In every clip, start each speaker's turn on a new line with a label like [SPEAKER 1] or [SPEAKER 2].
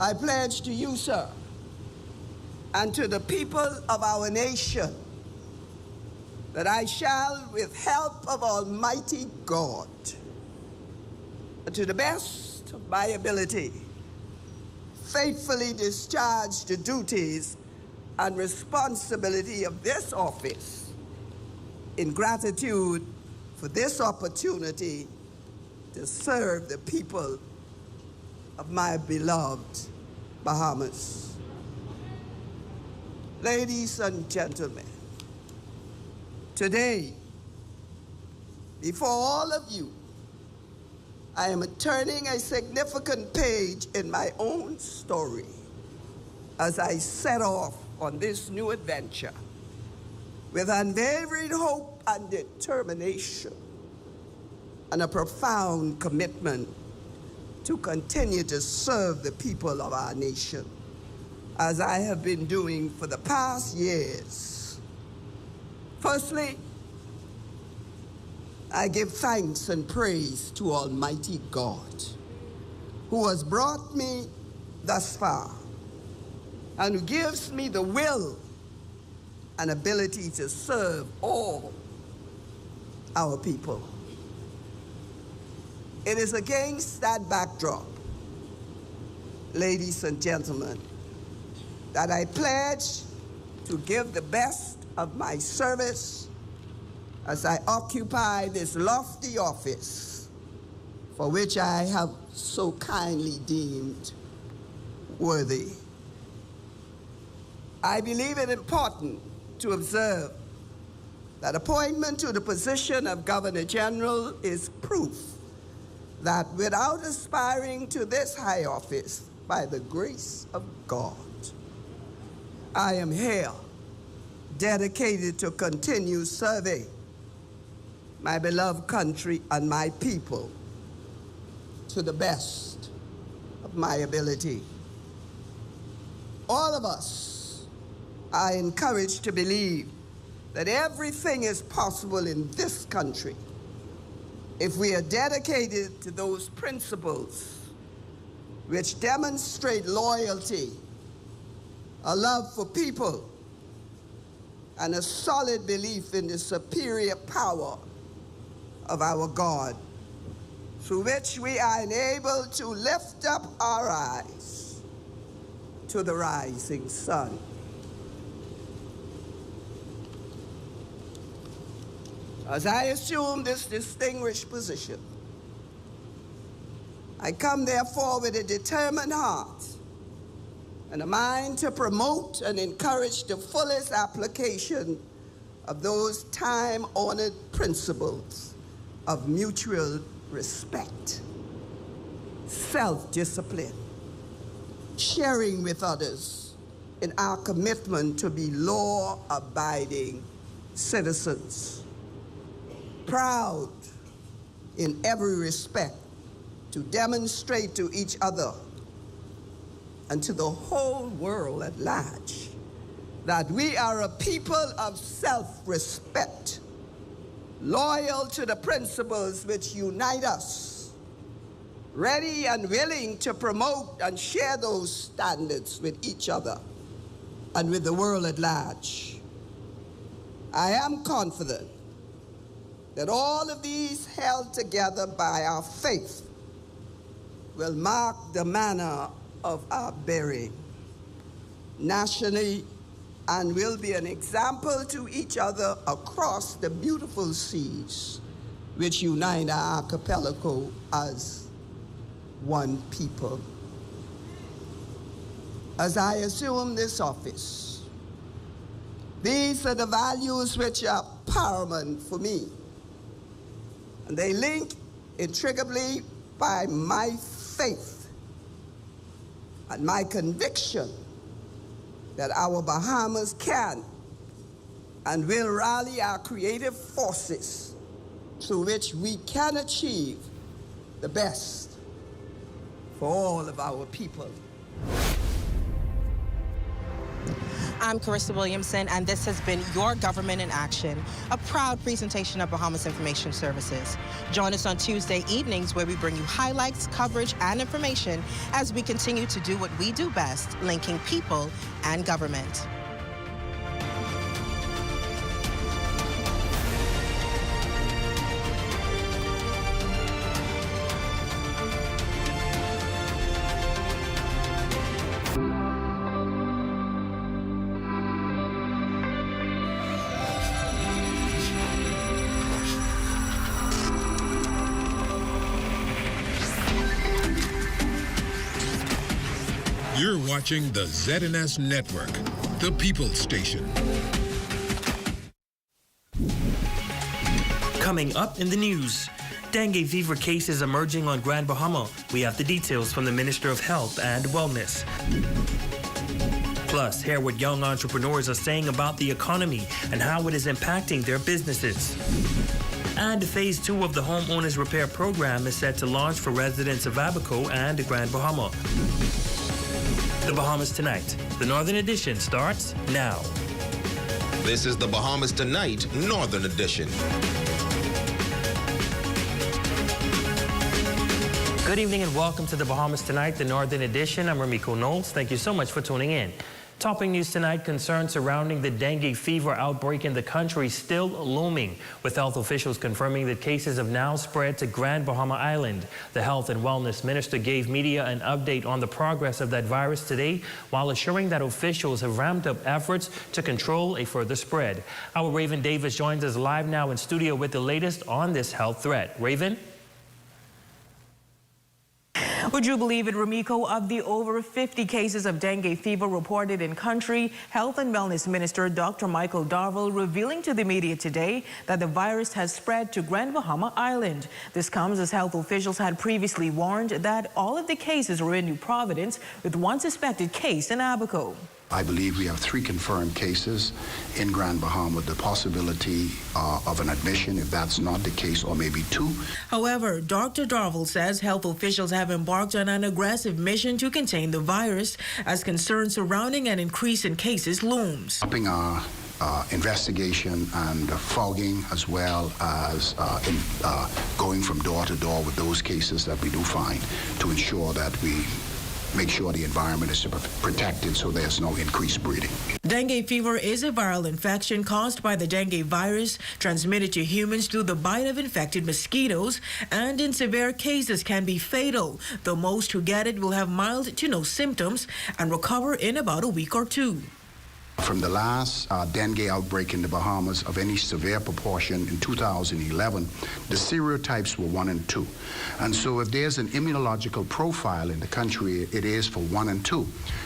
[SPEAKER 1] I pledge to you, sir, and to the people of our nation, that I shall, with help of Almighty God, and to the best of my ability, faithfully discharge the duties and responsibility of this office in gratitude for this opportunity to serve the people of my beloved Bahamas. Ladies and gentlemen, today, before all of you, I am turning a significant page in my own story as I set off on this new adventure with unwavering hope and determination and a profound commitment to continue to serve the people of our nation, as I have been doing for the past years. Firstly, I give thanks and praise to Almighty God, who has brought me thus far and who gives me the will and ability to serve all our people. It is against that backdrop, ladies and gentlemen, that I pledge to give the best of my service as I occupy this lofty office for which I have so kindly deemed worthy. I believe it important to observe that appointment to the position of Governor General is proof that without aspiring to this high office, by the grace of God, I am here dedicated to continue serving my beloved country and my people to the best of my ability. All of us are encouraged to believe that everything is possible in this country if we are dedicated to those principles which demonstrate loyalty, a love for people, and a solid belief in the superior power of our God, through which we are enabled to lift up our eyes to the rising sun. As I assume this distinguished position, I come therefore with a determined heart and a mind to promote and encourage the fullest application of those time-honored principles of mutual respect, self-discipline, sharing with others in our commitment to be law-abiding citizens, proud in every respect to demonstrate to each other and to the whole world at large that we are a people of self-respect, loyal to the principles which unite us, ready and willing to promote and share those standards with each other and with the world at large. I am confident that all of these held together by our faith will mark the manner of our bearing nationally and will be an example to each other across the beautiful seas which unite our archipelago as one people. As I assume this office, these are the values which are paramount for me, and they link intricately by my faith and my conviction that our Bahamas can and will rally our creative forces through which we can achieve the best for all of our people.
[SPEAKER 2] I'm Carissa Williamson, and this has been Your Government in Action, a proud presentation of Bahamas Information Services. Join us on Tuesday evenings where we bring you highlights, coverage, and information as we continue to do what we do best, linking people and government.
[SPEAKER 3] You're watching the ZNS Network, the People's Station.
[SPEAKER 4] Coming up in the news, dengue fever cases emerging on Grand Bahama. We have the details from the Minister of Health and Wellness. Plus, hear what young entrepreneurs are saying about the economy and how it is impacting their businesses. And Phase 2 of the Homeowners Repair Program is set to launch for residents of Abaco and Grand Bahama. The Bahamas Tonight. The Northern Edition starts now.
[SPEAKER 5] This is the Bahamas Tonight Northern Edition.
[SPEAKER 4] Good evening and welcome to the Bahamas Tonight, the Northern Edition. I'm Ramiko Knowles. Thank you so much for tuning in. Topping news tonight, concerns surrounding the dengue fever outbreak in the country still looming, with health officials confirming that cases have now spread to Grand Bahama Island. The Health and Wellness Minister gave media an update on the progress of that virus today, while assuring that officials have ramped up efforts to control a further spread. Our Raven Davis joins us live now in studio with the latest on this health threat. Raven?
[SPEAKER 6] Would you believe it, Ramiko? Of the over 50 cases of dengue fever reported in country, Health and Wellness Minister Dr. Michael Darville revealing to the media today that the virus has spread to Grand Bahama Island. This comes as health officials had previously warned that all of the cases were in New Providence, with one suspected case in Abaco.
[SPEAKER 7] I believe we have 3 confirmed cases in Grand Bahama with the possibility of an admission if that's not the case, or maybe 2.
[SPEAKER 6] However, Dr. Darville says health officials have embarked on an aggressive mission to contain the virus as concerns surrounding an increase in cases looms.
[SPEAKER 7] Upping our investigation and fogging, as well as going from door to door with those cases that we do find, to ensure that we make sure the environment is protected so there's no increased breeding.
[SPEAKER 6] Dengue fever is a viral infection caused by the dengue virus, transmitted to humans through the bite of infected mosquitoes, and in severe cases can be fatal, though most who get it will have mild to no symptoms and recover in about a week or 2.
[SPEAKER 7] From the last dengue outbreak in the Bahamas of any severe proportion in 2011, the serotypes were 1 and 2. And so if there's an immunological profile in the country, it is for 1 and 2,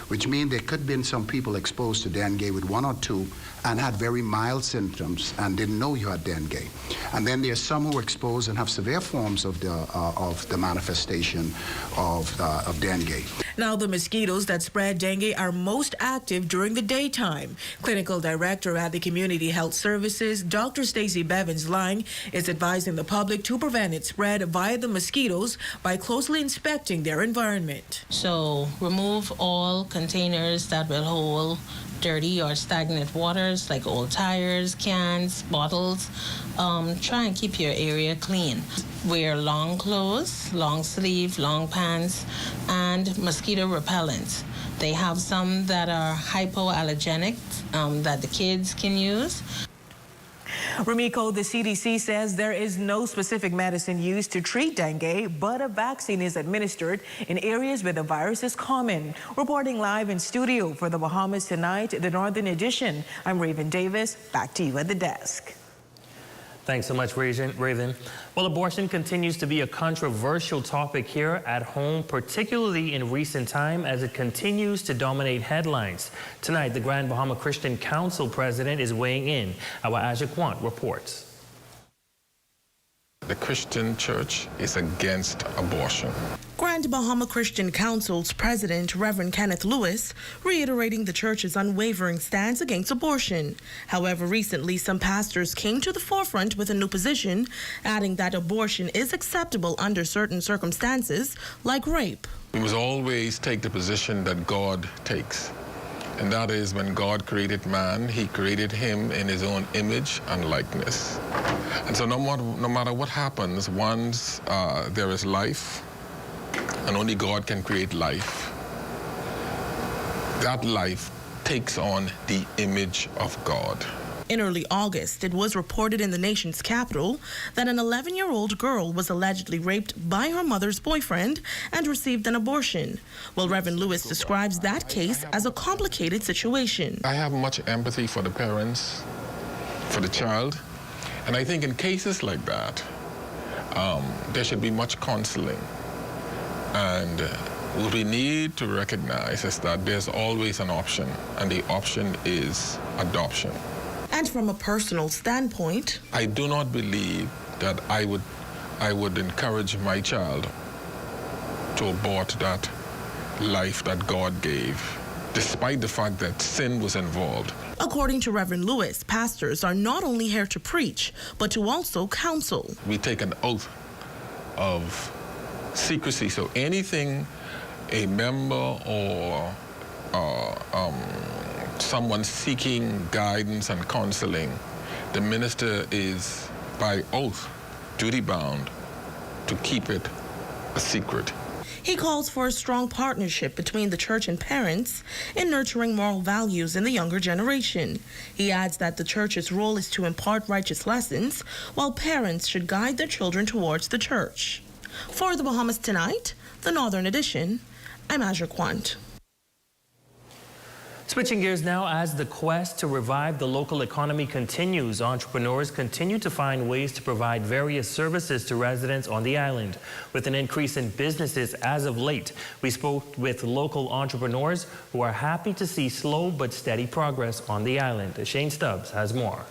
[SPEAKER 7] which means there could have been some people exposed to dengue with 1 or 2 and had very mild symptoms and didn't know you had dengue. And then there's some who are exposed and have severe forms of the manifestation of dengue.
[SPEAKER 6] Now, the mosquitoes that spread dengue are most active during the daytime. Clinical Director at the Community Health Services, Dr. Stacey Bevins-Lang, is advising the public to prevent its spread via the mosquitoes by closely inspecting their environment.
[SPEAKER 8] So remove all containers that will hold dirty or stagnant waters like old tires, cans, bottles. Try and keep your area clean. Wear long clothes, long sleeve, long pants, and mosquito repellents. They have some that are hypoallergenic that the kids can use.
[SPEAKER 6] Ramiko, the CDC says there is no specific medicine used to treat dengue, but a vaccine is administered in areas where the virus is common. Reporting live in studio for the Bahamas Tonight, the Northern Edition, I'm Raven Davis. Back to you at the desk.
[SPEAKER 4] Thanks so much, Raven. Well, abortion continues to be a controversial topic here at home, particularly in recent time as it continues to dominate headlines. Tonight, the Grand Bahama Christian Council president is weighing in. Our Aja Kwant reports.
[SPEAKER 9] The Christian Church is against abortion.
[SPEAKER 10] Grand Bahama Christian Council's president, Reverend Kenneth Lewis, reiterating the church's unwavering stance against abortion. However, recently some pastors came to the forefront with a new position, adding that abortion is acceptable under certain circumstances, like rape.
[SPEAKER 9] We must always take the position that God takes. And that is when God created man, he created him in his own image and likeness. And so no matter what happens, once there is life, and only God can create life, that life takes on the image of God.
[SPEAKER 10] In early August, it was reported in the nation's capital that an 11-year-old girl was allegedly raped by her mother's boyfriend and received an abortion. Well, Reverend Lewis describes that case as a complicated situation.
[SPEAKER 9] I have much empathy for the parents, for the child, and I think in cases like that, there should be much counseling. And what we need to recognize is that there's always an option, and the option is adoption.
[SPEAKER 10] And from a personal standpoint,
[SPEAKER 9] I do not believe that I would encourage my child to abort that life that God gave, despite the fact that sin was involved.
[SPEAKER 10] According to Reverend Lewis, pastors are not only here to preach, but to also counsel.
[SPEAKER 9] We take an oath of secrecy, so anything a member or someone seeking guidance and counseling, the minister is by oath duty-bound to keep it a secret.
[SPEAKER 10] He calls for a strong partnership between the church and parents in nurturing moral values in the younger generation. He adds that the church's role is to impart righteous lessons, while parents should guide their children towards the church. For the Bahamas Tonight, the Northern Edition, I'm Azure Quant.
[SPEAKER 4] Switching gears now, as the quest to revive the local economy continues, entrepreneurs continue to find ways to provide various services to residents on the island. With an increase in businesses as of late, we spoke with local entrepreneurs who are happy to see slow but steady progress on the island. Shane Stubbs has more.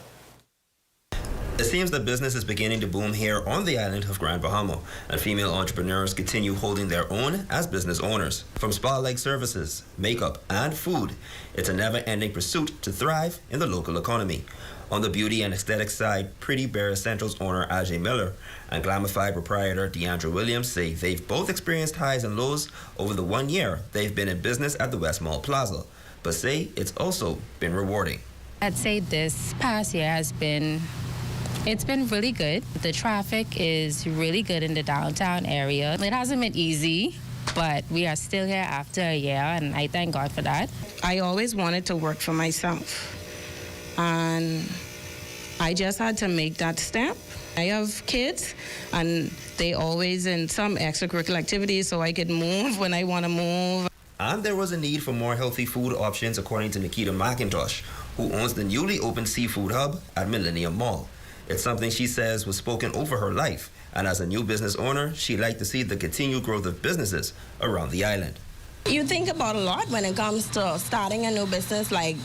[SPEAKER 11] It seems that business is beginning to boom here on the island of Grand Bahama, and female entrepreneurs continue holding their own as business owners. From spa-like services, makeup, and food, it's a never-ending pursuit to thrive in the local economy. On the beauty and aesthetic side, Pretty Bear Essentials owner Ajay Miller and Glamified proprietor Deandra Williams say they've both experienced highs and lows over the 1 year they've been in business at the West Mall Plaza, but say it's also been rewarding.
[SPEAKER 12] I'd say this past year it's been really good. The traffic is really good in the downtown area. It hasn't been easy, but we are still here after a year, and I thank God for that.
[SPEAKER 13] I always wanted to work for myself, and I just had to make that step. I have kids, and they always in some extracurricular activities, so I could move when I want to move.
[SPEAKER 11] And there was a need for more healthy food options, according to Nikita McIntosh, who owns the newly opened seafood hub at Millennium Mall. It's something she says was spoken over her life, and as a new business owner, she'd like to see the continued growth of businesses around the island.
[SPEAKER 13] You think about a lot when it comes to starting a new business, like,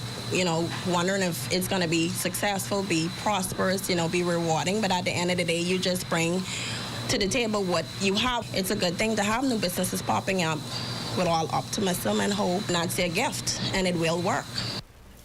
[SPEAKER 13] wondering if it's going to be successful, be prosperous, be rewarding. But at the end of the day, you just bring to the table what you have. It's a good thing to have new businesses popping up with all optimism and hope. That's their gift, and it will work.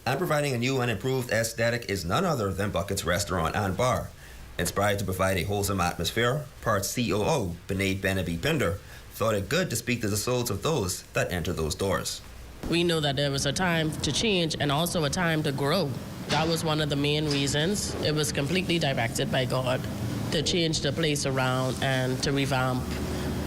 [SPEAKER 11] And providing a new and improved aesthetic is none other than Bucket's Restaurant and Bar. Inspired to provide a wholesome atmosphere, Parts COO Benet Benabi Pinder thought it good to speak to the souls of those that enter those doors.
[SPEAKER 14] We knew that there was a time to change and also a time to grow. That was one of the main reasons. It was completely directed by God to change the place around and to revamp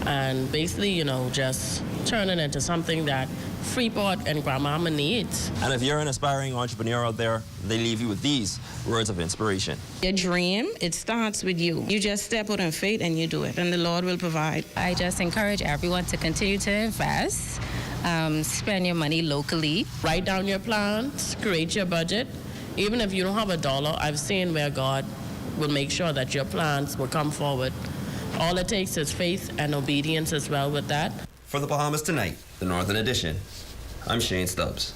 [SPEAKER 14] and basically, just turn it into something that Freeport and Grandmama needs.
[SPEAKER 11] And if you're an aspiring entrepreneur out there, they leave you with these words of inspiration.
[SPEAKER 13] Your dream, it starts with you. You just step out in faith and you do it, and the Lord will provide.
[SPEAKER 12] I just encourage everyone to continue to invest, spend your money locally.
[SPEAKER 14] Write down your plans, create your budget. Even if you don't have $1, I've seen where God will make sure that your plans will come forward. All it takes is faith and obedience as well with that.
[SPEAKER 11] For the Bahamas Tonight, the Northern Edition, I'm Shane Stubbs.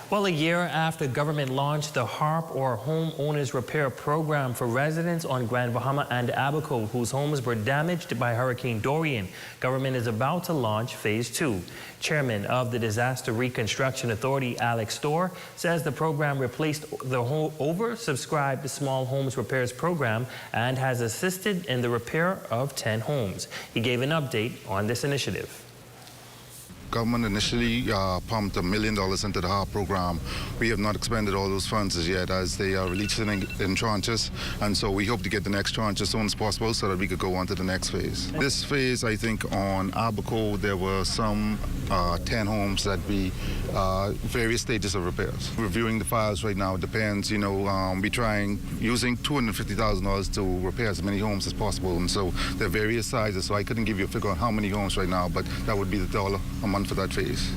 [SPEAKER 4] Well, a year after government launched the HARP, or Homeowners Repair Program, for residents on Grand Bahama and Abaco whose homes were damaged by Hurricane Dorian, government is about to launch Phase 2. Chairman of the Disaster Reconstruction Authority, Alex Storr, says the program replaced the oversubscribed Small Homes Repairs Program and has assisted in the repair of 10 homes. He gave an update on this initiative.
[SPEAKER 15] government initially pumped $1 million into the HARP program. We have not expended all those funds as yet, as they are releasing in tranches, and so we hope to get the next tranche as soon as possible so that we could go on to the next phase. This phase, I think, on Abaco, there were some 10 homes that be various stages of repairs. Reviewing the files right now, it depends, we're trying using $250,000 to repair as many homes as possible, and so there are various sizes, so I couldn't give you a figure on how many homes right now, but that would be the dollar amount for that phase.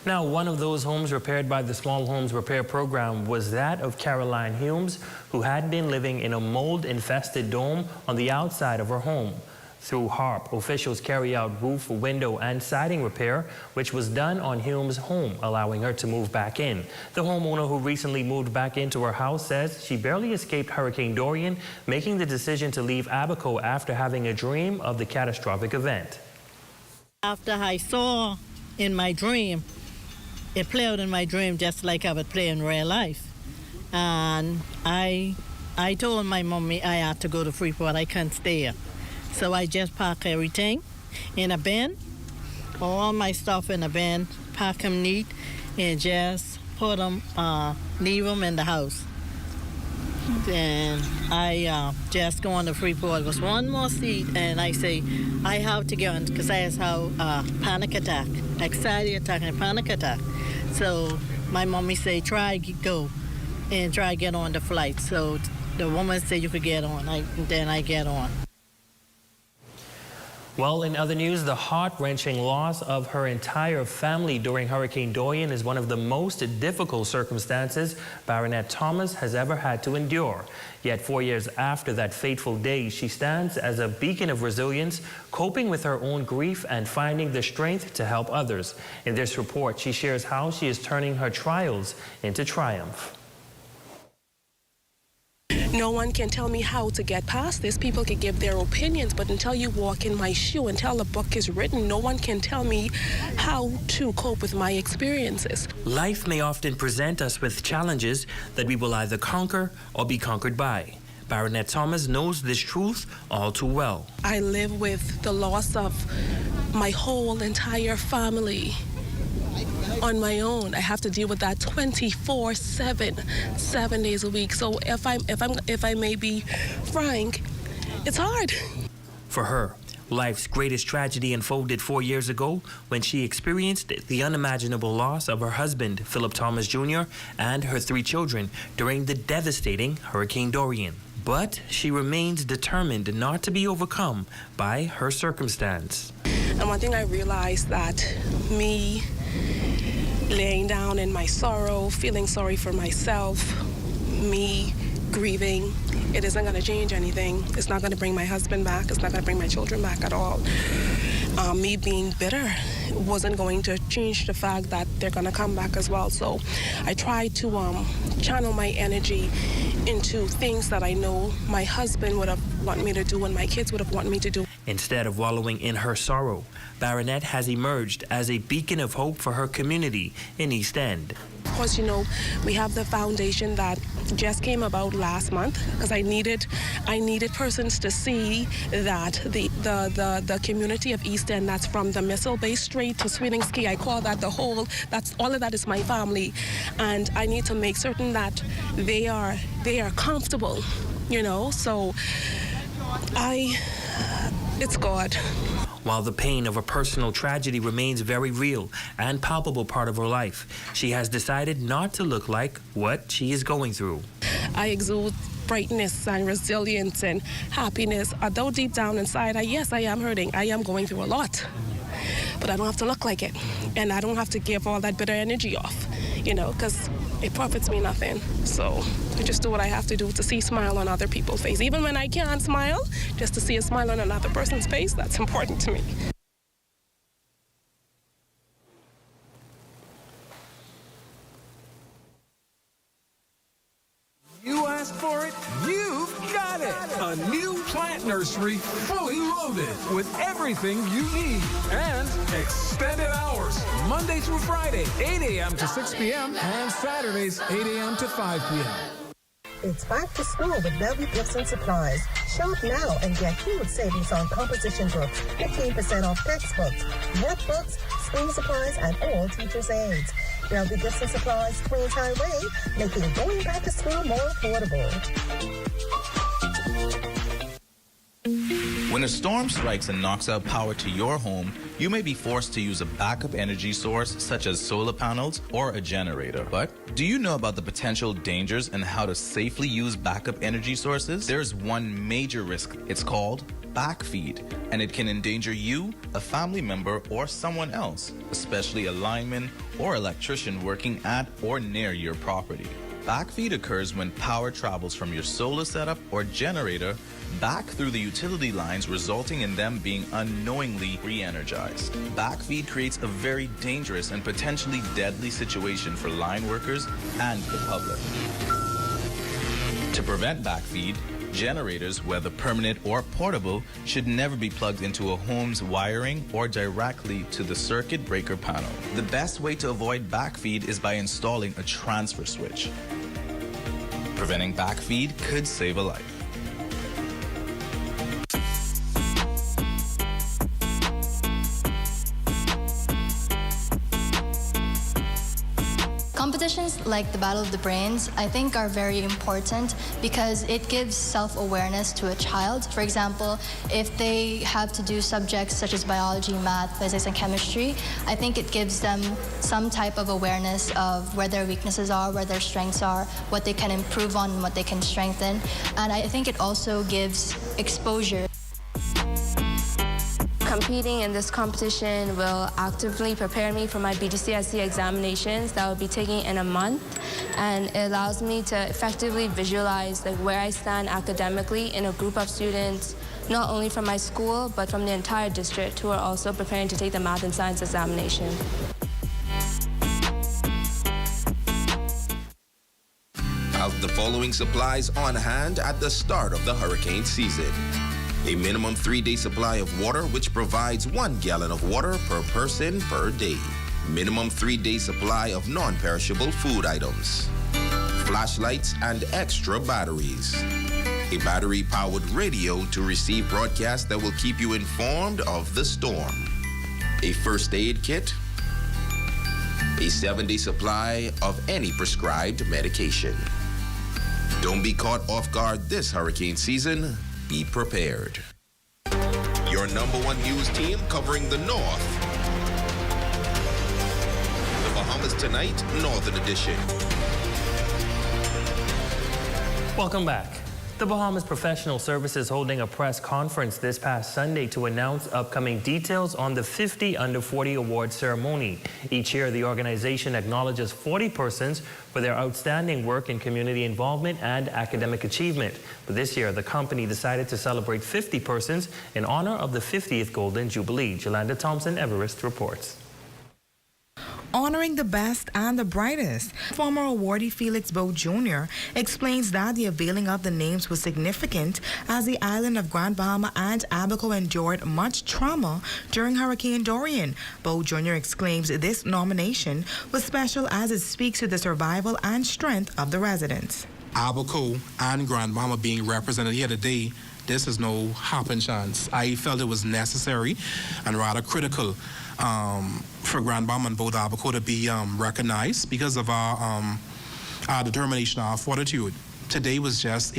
[SPEAKER 4] Now, one of those homes repaired by the Small Homes Repair Program was that of Caroline Humes, who had been living in a mold-infested dome on the outside of her home. Through HARP, officials carry out roof, window, and siding repair, which was done on Humes' home, allowing her to move back in. The homeowner who recently moved back into her house says she barely escaped Hurricane Dorian, making the decision to leave Abaco after having a dream of the catastrophic event.
[SPEAKER 16] After I saw in my dream, it played out in my dream just like I would play in real life. And I told my mommy I had to go to Freeport, I can't stay here. So I just pack everything in a bin, all my stuff in a bin, pack them neat, and just put them, leave them in the house. Then I just go on to Freeport. It was one more seat, and I say, I have to get on, because I have panic attack, anxiety attack and panic attack. So my mommy say, try go, and try get on the flight. So the woman said you could get on, then I get on.
[SPEAKER 4] Well, in other news, the heart-wrenching loss of her entire family during Hurricane Dorian is one of the most difficult circumstances Baronet Thomas has ever had to endure. Yet 4 years after that fateful day, she stands as a beacon of resilience, coping with her own grief and finding the strength to help others. In this report, she shares how she is turning her trials into triumph.
[SPEAKER 17] No one can tell me how to get past this. People can give their opinions, but until you walk in my shoe, until the book is written, no one can tell me how to cope with my experiences.
[SPEAKER 4] Life may often present us with challenges that we will either conquer or be conquered by. Baronet Thomas knows this truth all too well.
[SPEAKER 17] I live with the loss of my whole entire family on my own. I have to deal with that 24/7, 7 days a week. So if I may be frank, it's hard.
[SPEAKER 4] For her, life's greatest tragedy unfolded 4 years ago when she experienced the unimaginable loss of her husband, Philip Thomas Jr., and her 3 children during the devastating Hurricane Dorian. But she remains determined not to be overcome by her circumstance.
[SPEAKER 17] And one thing I realized that me laying down in my sorrow, feeling sorry for myself, me grieving, it isn't going to change anything. It's not going to bring my husband back. It's not going to bring my children back at all. Me being bitter wasn't going to change the fact that they're going to come back as well. So I tried to channel my energy into things that I know my husband would have wanted me to do and my kids would have wanted me to do.
[SPEAKER 4] Instead of wallowing in her sorrow, Baronet has emerged as a beacon of hope for her community in East End.
[SPEAKER 17] Of course, we have the foundation that just came about last month because I needed persons to see that the community of East End, that's from the Missile Bay Strait to Swillinski, I call that the whole, all of that is my family, and I need to make certain that they are comfortable, so it's God.
[SPEAKER 4] While the pain of a personal tragedy remains very real and palpable part of her life, she has decided not to look like what she is going through.
[SPEAKER 17] I exude brightness and resilience and happiness, although deep down inside, yes, I am hurting. I am going through a lot. But I don't have to look like it. And I don't have to give all that bitter energy off, because it profits me nothing. So I just do what I have to do to see smile on other people's face. Even when I can't smile, just to see a smile on another person's face, that's important to me.
[SPEAKER 18] You asked for it, you've got it. A new plant nursery, fully loaded with everything you need and extended hours. Monday through Friday, 8 a.m. to 6 p.m. and Saturdays, 8 a.m. to 5 p.m.
[SPEAKER 19] It's back to school with Bellevue Gifts and Supplies. Shop now and get huge savings on composition books, 15% off textbooks, workbooks, school supplies, and all teachers' aids. There'll be gifts and supplies Queens Highway, making going back to school more affordable.
[SPEAKER 20] When a storm strikes and knocks out power to your home, you may be forced to use a backup energy source such as solar panels or a generator. But do you know about the potential dangers and how to safely use backup energy sources? There's one major risk. It's called backfeed, and it can endanger you, a family member, or someone else, especially a lineman or electrician working at or near your property. Backfeed occurs when power travels from your solar setup or generator back through the utility lines, resulting in them being unknowingly re-energized. Backfeed creates a very dangerous and potentially deadly situation for line workers and the public. To prevent backfeed, generators, whether permanent or portable, should never be plugged into a home's wiring or directly to the circuit breaker panel. The best way to avoid backfeed is by installing a transfer switch. Preventing backfeed could save a life.
[SPEAKER 21] Competitions like the Battle of the Brains, I think, are very important because it gives self-awareness to a child. For example, if they have to do subjects such as biology, math, physics, and chemistry, I think it gives them some type of awareness of where their weaknesses are, where their strengths are, what they can improve on, and what they can strengthen. And I think it also gives exposure.
[SPEAKER 22] Competing in this competition will actively prepare me for my BGCSE examinations that will be taking in a month, and it allows me to effectively visualize where I stand academically in a group of students, not only from my school, but from the entire district who are also preparing to take the math and science examination.
[SPEAKER 5] Have the following supplies on hand at the start of the hurricane season. A minimum 3-day supply of water, which provides 1 gallon of water per person per day. Minimum 3-day supply of non-perishable food items. Flashlights and extra batteries. A battery-powered radio to receive broadcasts that will keep you informed of the storm. A first aid kit. A 7-day supply of any prescribed medication. Don't be caught off guard this hurricane season. Be prepared. Your #1 news team covering the North. The Bahamas Tonight, Northern Edition.
[SPEAKER 4] Welcome back. The Bahamas Professional Services holding a press conference this past Sunday to announce upcoming details on the 50 Under 40 award ceremony. Each year, the organization acknowledges 40 persons for their outstanding work in community involvement and academic achievement. But this year, the company decided to celebrate 50 persons in honor of the 50th Golden Jubilee. Jolanda Thompson-Everest reports.
[SPEAKER 10] Honoring the best and the brightest. Former awardee Felix Bowe Jr. explains that the unveiling of the names was significant as the island of Grand Bahama and Abaco endured much trauma during Hurricane Dorian. Bowe Jr. exclaims this nomination was special as it speaks to the survival and strength of the residents.
[SPEAKER 23] Abaco and Grand Bahama being represented here today, this is no happen chance. I felt it was necessary and rather critical for Grand Bahama and both Abaco to be recognized because of our determination, our fortitude. Today was just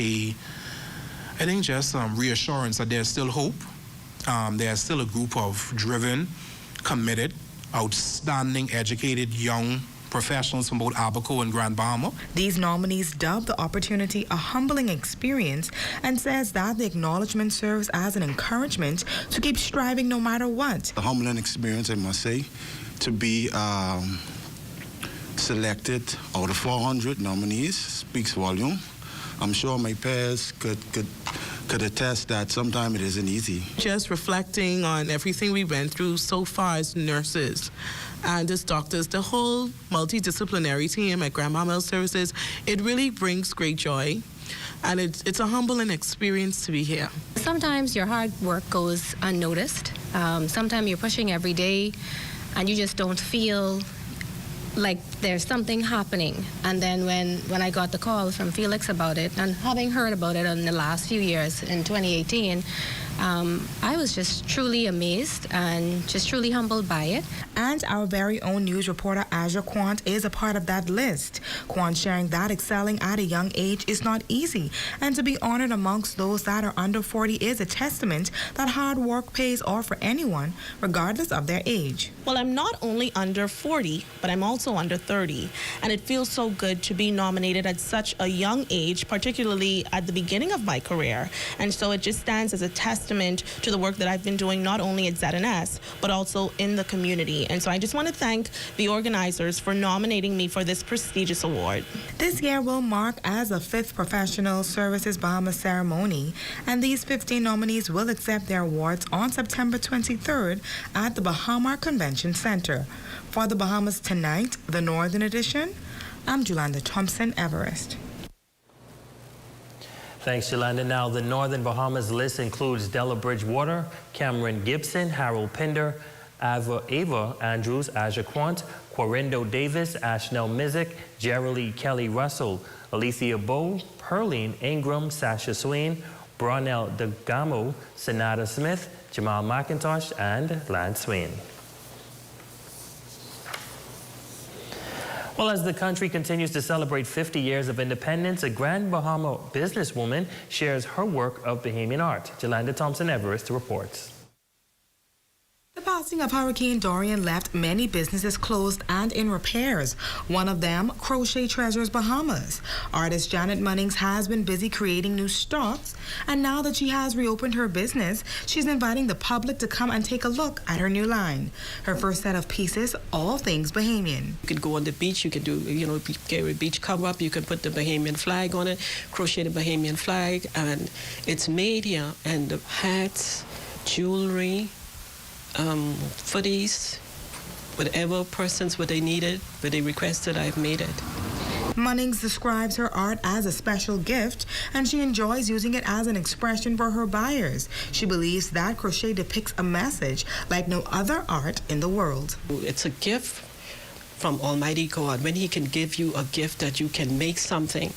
[SPEAKER 23] reassurance that there's still hope. There's still a group of driven, committed, outstanding, educated, young professionals from both Abaco and Grand Bahama.
[SPEAKER 10] These nominees dubbed the opportunity a humbling experience and says that the acknowledgement serves as an encouragement to keep striving no matter what.
[SPEAKER 24] A humbling experience, I must say, to be selected out of 400 nominees speaks volume. I'm sure my peers could attest that sometimes it isn't easy.
[SPEAKER 25] Just reflecting on everything we went through so far as nurses and as doctors, the whole multidisciplinary team at Grand Bahama Health Services, it really brings great joy. And it's a humbling experience to be here.
[SPEAKER 26] Sometimes your hard work goes unnoticed. Sometimes you're pushing every day and you just don't feel like there's something happening. And then when I got the call from Felix about it, and having heard about it in the last few years in 2018, I was just truly amazed and just truly humbled by it.
[SPEAKER 10] And our very own news reporter, Aja Quant, is a part of that list. Quant sharing that excelling at a young age is not easy, and to be honored amongst those that are under 40 is a testament that hard work pays off for anyone, regardless of their age.
[SPEAKER 25] Well, I'm not only under 40, but I'm also under 30, and it feels so good to be nominated at such a young age, particularly at the beginning of my career. And so it just stands as a testament to the work that I've been doing not only at ZNS, but also in the community. And so I just want to thank the organizers for nominating me for this prestigious award.
[SPEAKER 10] This year will mark as a 5th Professional Services Bahamas ceremony, and these 15 nominees will accept their awards on September 23rd at the Bahama Convention Center. For the Bahamas Tonight, the Northern Edition, I'm Julanda Thompson Everest.
[SPEAKER 4] Thanks, Yolanda. Now, the Northern Bahamas list includes Della Bridgewater, Cameron Gibson, Harold Pinder, Ava Andrews, Aja Quant, Quarindo Davis, Ashnell Mizik, Geraldine Kelly Russell, Alicia Bowe, Perline Ingram, Sasha Swain, Bronell DeGamo, Sonata Smith, Jamal McIntosh, and Lance Swain. Well, as the country continues to celebrate 50 years of independence, a Grand Bahama businesswoman shares her work of Bahamian art. Jolanda Thompson Everest reports.
[SPEAKER 10] The passing of Hurricane Dorian left many businesses closed and in repairs. One of them, Crochet Treasures Bahamas. Artist Janet Munnings has been busy creating new stocks, and now that she has reopened her business, she's inviting the public to come and take a look at her new line. Her first set of pieces, all things Bahamian.
[SPEAKER 1] You could go on the beach, you could do, carry a beach cover up, you can put the Bahamian flag on it, crochet the Bahamian flag, and it's made here, and the hats, jewelry, footies, whatever persons what they needed, what they requested, I've made it.
[SPEAKER 10] Munnings describes her art as a special gift, and she enjoys using it as an expression for her buyers. She believes that crochet depicts a message like no other art in the world.
[SPEAKER 1] It's a gift from Almighty God. When He can give you a gift that you can make something,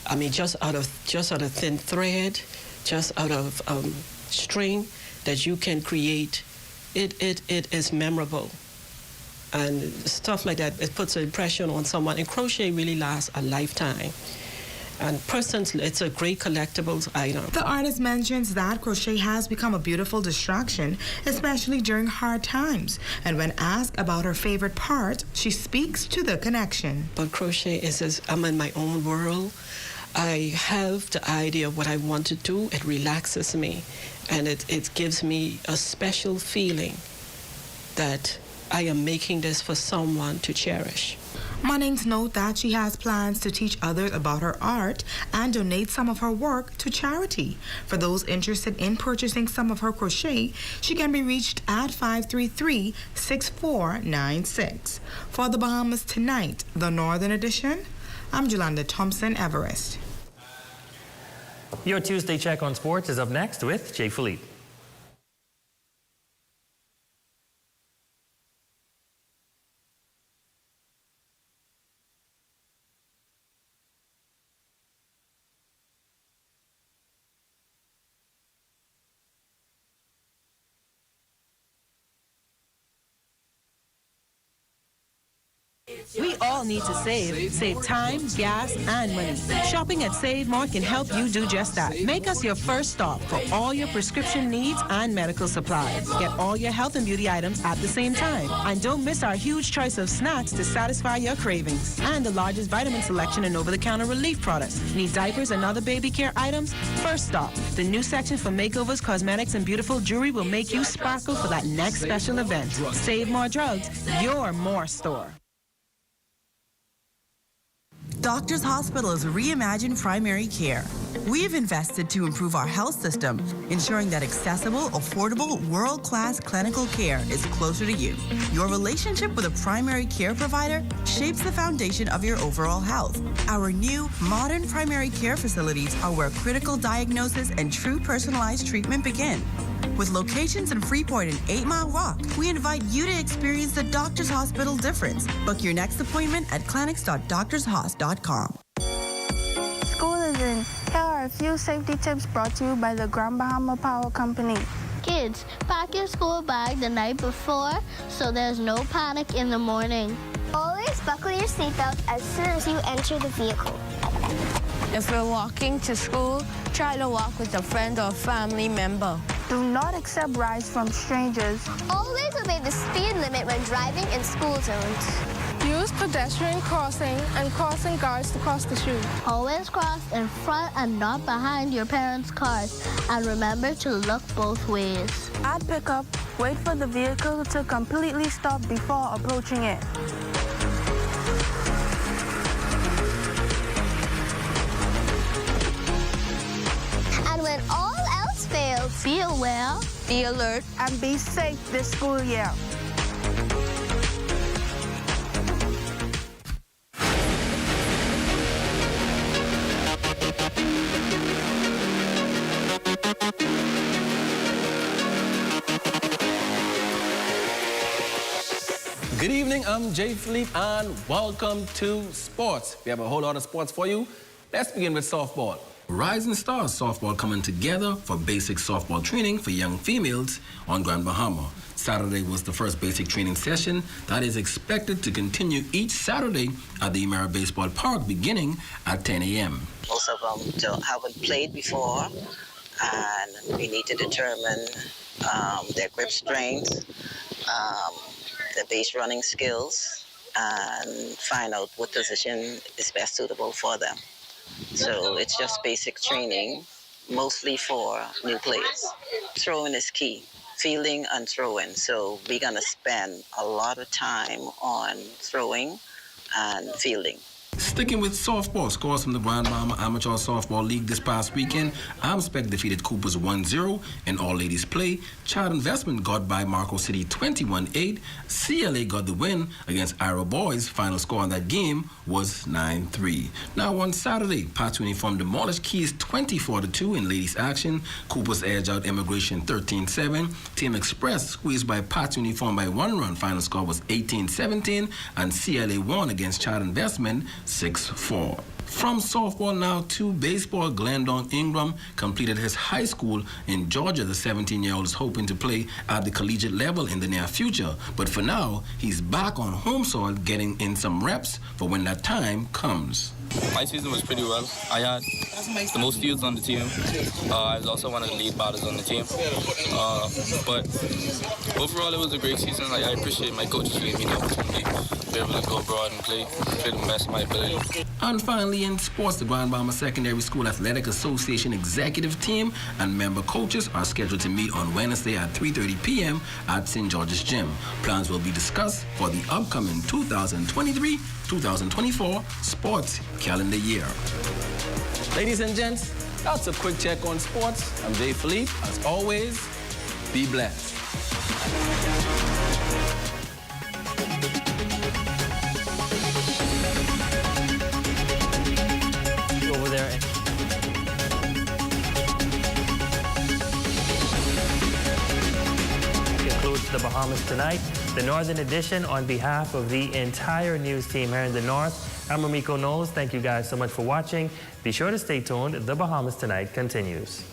[SPEAKER 1] I mean, just out of thin thread, just out of string, that you can create. It is memorable, and stuff like that, it puts an impression on someone, and crochet really lasts a lifetime. And persons, it's a great collectibles item.
[SPEAKER 10] The artist mentions that crochet has become a beautiful distraction, especially during hard times. And when asked about her favorite part, she speaks to the connection.
[SPEAKER 1] But crochet is, I'm in my own world. I have the idea of what I want to do. It relaxes me, and it gives me a special feeling that I am making this for someone to cherish.
[SPEAKER 10] Munnings note that she has plans to teach others about her art and donate some of her work to charity. For those interested in purchasing some of her crochet, she can be reached at 533-6496. For the Bahamas Tonight, the Northern Edition, I'm Jolanda Thompson Everest.
[SPEAKER 4] Your Tuesday Check on Sports is up next with Jay Philippe.
[SPEAKER 2] We all need to save. Save time, gas, and money. Shopping at Save More can help you do just that. Make us your first stop for all your prescription needs and medical supplies. Get all your health and beauty items at the same time. And don't miss our huge choice of snacks to satisfy your cravings. And the largest vitamin selection and over-the-counter relief products. Need diapers and other baby care items? First stop. The new section for makeovers, cosmetics, and beautiful jewelry will make you sparkle for that next special event. Save More Drugs, your more store.
[SPEAKER 3] Doctors Hospitals reimagine primary care. We've invested to improve our health system, ensuring that accessible, affordable, world-class clinical care is closer to you. Your relationship with a primary care provider shapes the foundation of your overall health. Our new, modern primary care facilities are where critical diagnosis and true personalized treatment begin. With locations in Freeport and 8 Mile Rock, we invite you to experience the Doctors Hospital difference. Book your next appointment at clinics.doctorshos.com.
[SPEAKER 6] School is in. Here are a few safety tips brought to you by the Grand Bahama Power Company.
[SPEAKER 7] Kids, pack your school bag the night before so there's no panic in the morning.
[SPEAKER 8] Always buckle your seatbelt as soon as you enter the vehicle.
[SPEAKER 9] If you're walking to school, try to walk with a friend or family member.
[SPEAKER 6] Do not accept rides from strangers.
[SPEAKER 8] Always obey the speed limit when driving in school zones.
[SPEAKER 6] Use pedestrian crossing and crossing guards to cross the street.
[SPEAKER 7] Always cross in front and not behind your parents' cars. And remember to look both ways.
[SPEAKER 6] At pickup, wait for the vehicle to completely stop before approaching it.
[SPEAKER 8] And when all else fails,
[SPEAKER 7] be aware,
[SPEAKER 9] be alert,
[SPEAKER 6] and be safe this school year.
[SPEAKER 12] Good evening, I'm Jay Philippe, and welcome to Sports. We have a whole lot of sports for you. Let's begin with softball. Rising Stars softball coming together for basic softball training for young females on Grand Bahama. Saturday was the first basic training session that is expected to continue each Saturday at the Emera Baseball Park beginning at 10 a.m.
[SPEAKER 13] Most of them haven't played before, and we need to determine their grip strength, the base running skills, and find out what position is best suitable for them. So it's just basic training, mostly for new players. Throwing is key, fielding and throwing. So we're gonna spend a lot of time on throwing and fielding.
[SPEAKER 12] Sticking with softball, scores from the Grand Bahama Amateur Softball League this past weekend. Amspec defeated Coopers 1-0 in all-ladies play. Child Investment got by Marco City 21-8. CLA got the win against Ira Boys. Final score on that game was 9-3. Now on Saturday, Pats Uniform demolished Keys 24-2 in ladies action. Coopers edged out Immigration 13-7. Team Express squeezed by Pats Uniform by 1 run. Final score was 18-17. And CLA won against Child Investment 6-4. From softball now to baseball, Glendon Ingram completed his high school in Georgia. The 17-year-old is hoping to play at the collegiate level in the near future. But for now, he's back on home soil getting in some reps for when that time comes.
[SPEAKER 27] My season was pretty well. I had the most steals on the team. I was also one of the lead batters on the team. But overall, it was a great season. I appreciate my coaches giving me the opportunity to be able to go abroad and play to the best of my ability.
[SPEAKER 12] And finally, in sports, the Grand Bahama Secondary School Athletic Association executive team and member coaches are scheduled to meet on Wednesday at 3:30 p.m. at St. George's Gym. Plans will be discussed for the upcoming 2023-2024 sports calendar year. Ladies and gents, that's a quick check on sports. I'm Jay Philippe. As always, be blessed.
[SPEAKER 4] Over there. Concludes the Bahamas Tonight, the Northern Edition. On behalf of the entire news team here in the North, I'm Ramiko Knowles. Thank you guys so much for watching. Be sure to stay tuned. The Bahamas Tonight continues.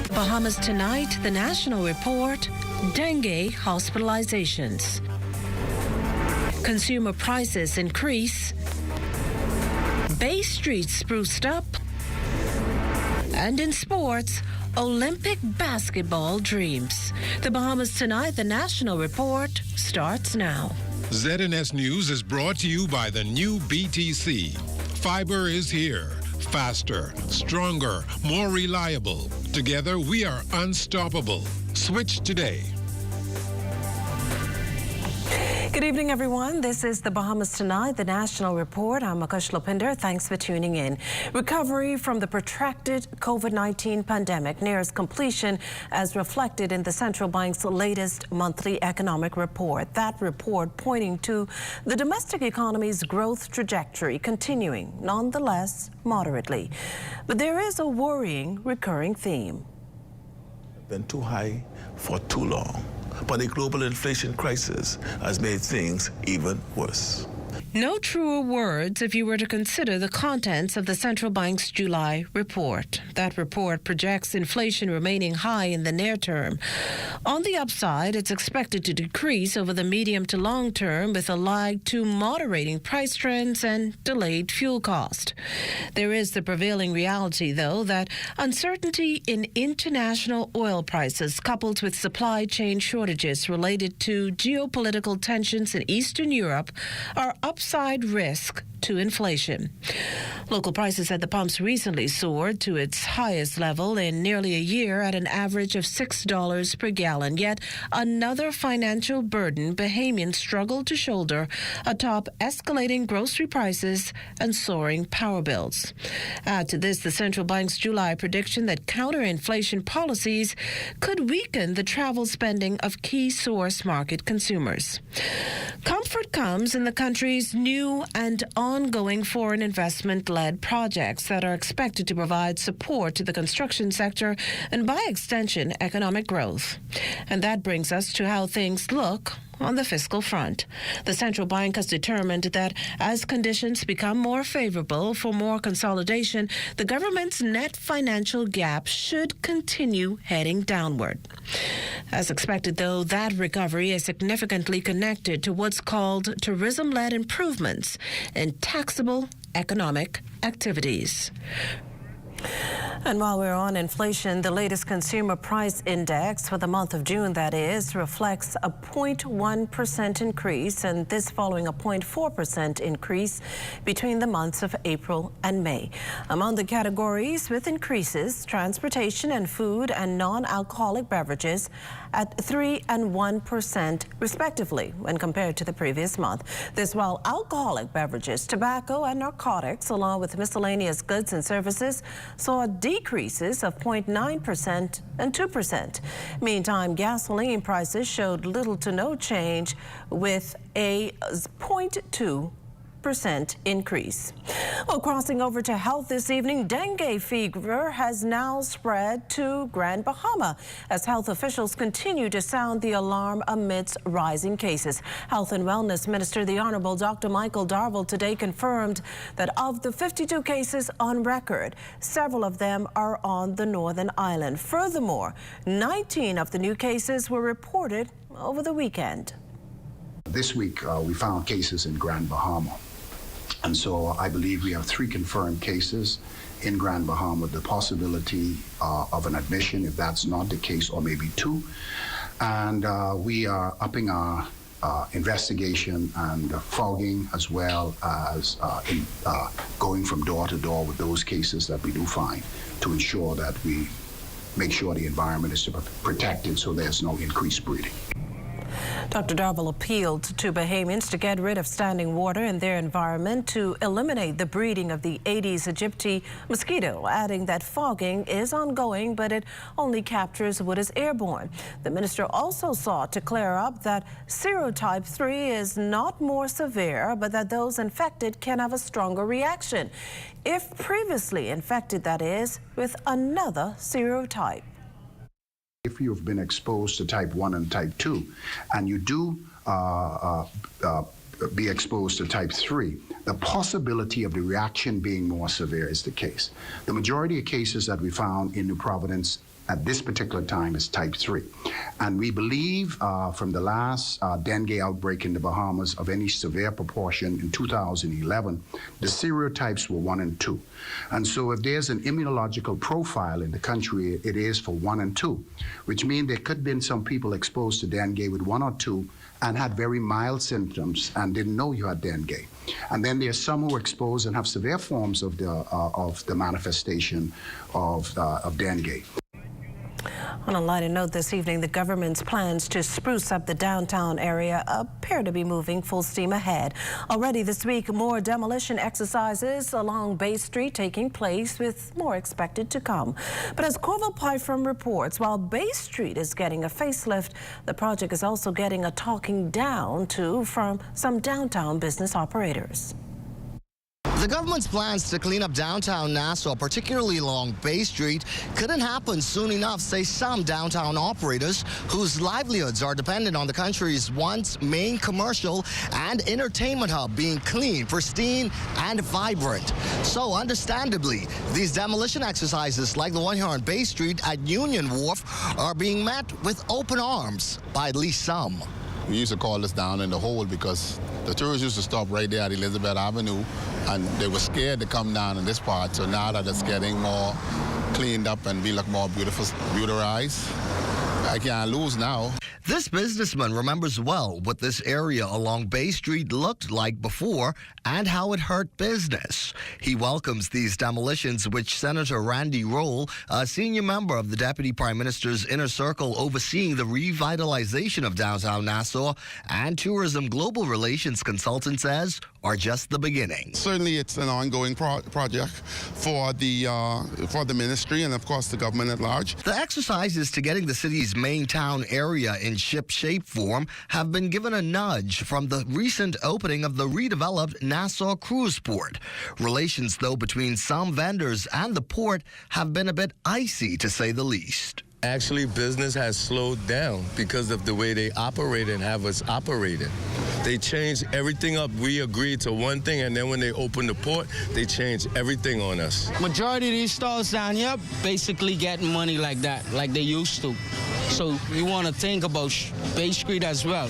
[SPEAKER 2] Bahamas Tonight, the national report, dengue hospitalizations. Consumer prices increase. Bay Street spruced up. And in sports, Olympic basketball dreams. The Bahamas Tonight, the national report, starts now.
[SPEAKER 28] ZNS News is brought to you by the new BTC. Fiber is here. Faster, stronger, more reliable. Together, we are unstoppable. Switch today.
[SPEAKER 11] Good evening, everyone. This is the Bahamas Tonight, the National Report. I'm Akash Lopinder. Thanks for tuning in. Recovery from the protracted COVID-19 pandemic nears completion as reflected in the central bank's latest monthly economic report. That report pointing to the domestic economy's growth trajectory continuing, nonetheless, moderately. But there is a worrying recurring theme.
[SPEAKER 14] Been too high for too long. But the global inflation crisis has made things even worse.
[SPEAKER 11] No truer words if you were to consider the contents of the central bank's July report. That report projects inflation remaining high in the near term. On the upside, it's expected to decrease over the medium to long term with a lag to moderating price trends and delayed fuel cost. There is the prevailing reality, though, that uncertainty in international oil prices coupled with supply chain shortages related to geopolitical tensions in Eastern Europe are upside risk to inflation. Local prices at the pumps recently soared to its highest level in nearly a year at an average of $6 per gallon. Yet another financial burden Bahamians struggle to shoulder atop escalating grocery prices and soaring power bills. Add to this the central bank's July prediction that counter-inflation policies could weaken the travel spending of key source market consumers. Comfort comes in the country's new and ongoing foreign investment-led projects that are expected to provide support to the construction sector and, by extension, economic growth. And that brings us to how things look on the fiscal front. The central bank has determined that as conditions become more favorable for more consolidation, the government's net financial gap should continue heading downward. As expected, though, that recovery is significantly connected to what's called tourism-led improvements in taxable economic activities. And while we're on inflation, the latest consumer price index for the month of June, that is, reflects a 0.1% increase, and this following a 0.4% increase between the months of April and May. Among the categories with increases, transportation and food and non-alcoholic beverages at 3% and 1% respectively when compared to the previous month. This while alcoholic beverages, tobacco and narcotics, along with miscellaneous goods and services, saw decreases of 0.9% and 2%. Meantime, gasoline prices showed little to no change with a 0.2% increase. Well, crossing over to health this evening, dengue fever has now spread to Grand Bahama as health officials continue to sound the alarm amidst rising cases. Health and Wellness Minister, the Honorable Dr. Michael Darville, today confirmed that of the 52 cases on record, several of them are on the Northern Island. Furthermore, 19 of the new cases were reported over the weekend.
[SPEAKER 15] This week, we found cases in Grand Bahama. And so I believe we have 3 confirmed cases in Grand Bahama, the possibility of an admission if that's not the case, or maybe 2. And we are upping our investigation and fogging, as well as going from door to door with those cases that we do find, to ensure that we make sure the environment is protected so there's no increased breeding.
[SPEAKER 11] Dr. Darville appealed to Bahamians to get rid of standing water in their environment to eliminate the breeding of the Aedes aegypti mosquito, adding that fogging is ongoing, but it only captures what is airborne. The minister also sought to clear up that serotype 3 is not more severe, but that those infected can have a stronger reaction, if previously infected, that is, with another serotype.
[SPEAKER 15] If you've been exposed to type 1 and type 2, and you do be exposed to type 3, the possibility of the reaction being more severe is the case. The majority of cases that we found in New Providence at this particular time is type 3. And we believe from the last dengue outbreak in the Bahamas of any severe proportion in 2011, the serotypes were 1 and 2. And so if there's an immunological profile in the country, it is for 1 and 2, which means there could have been some people exposed to dengue with 1 or 2 and had very mild symptoms and didn't know you had dengue. And then there's some who are exposed and have severe forms of the manifestation of dengue.
[SPEAKER 11] On a lighter note this evening, the government's plans to spruce up the downtown area appear to be moving full steam ahead. Already this week, more demolition exercises along Bay Street taking place, with more expected to come. But as Corval Pyfrom reports, while Bay Street is getting a facelift, the project is also getting a talking down to from some downtown business operators.
[SPEAKER 5] The government's plans to clean up downtown Nassau, particularly along Bay Street, couldn't happen soon enough, say some downtown operators whose livelihoods are dependent on the country's once main commercial and entertainment hub being clean, pristine, and vibrant. So, understandably, these demolition exercises, like the one here on Bay Street at Union Wharf, are being met with open arms by at least some.
[SPEAKER 24] We used to call this down in the hole because the tourists used to stop right there at Elizabeth Avenue, and they were scared to come down in this part. So now that it's getting more cleaned up and we look more beautified, I can't lose now.
[SPEAKER 5] This businessman remembers well what this area along Bay Street looked like before and how it hurt business. He welcomes these demolitions, which Senator Randy Roll, a senior member of the Deputy Prime Minister's inner circle overseeing the revitalization of downtown Nassau and tourism global relations consultant, says are just the beginning.
[SPEAKER 24] Certainly it's an ongoing project for the ministry and of course the government at large.
[SPEAKER 5] The exercises to getting the city's main town area in ship-shape form have been given a nudge from the recent opening of the redeveloped Nassau cruise port. Relations, though, between some vendors and the port have been a bit icy, to say the least.
[SPEAKER 16] Actually, business has slowed down because of the way they operate and have us operating. They changed everything up. We agreed to one thing, and then when they opened the port, they changed everything on us.
[SPEAKER 17] Majority of these stalls down here basically getting money like that, like they used to. So you want to think about Bay Street as well.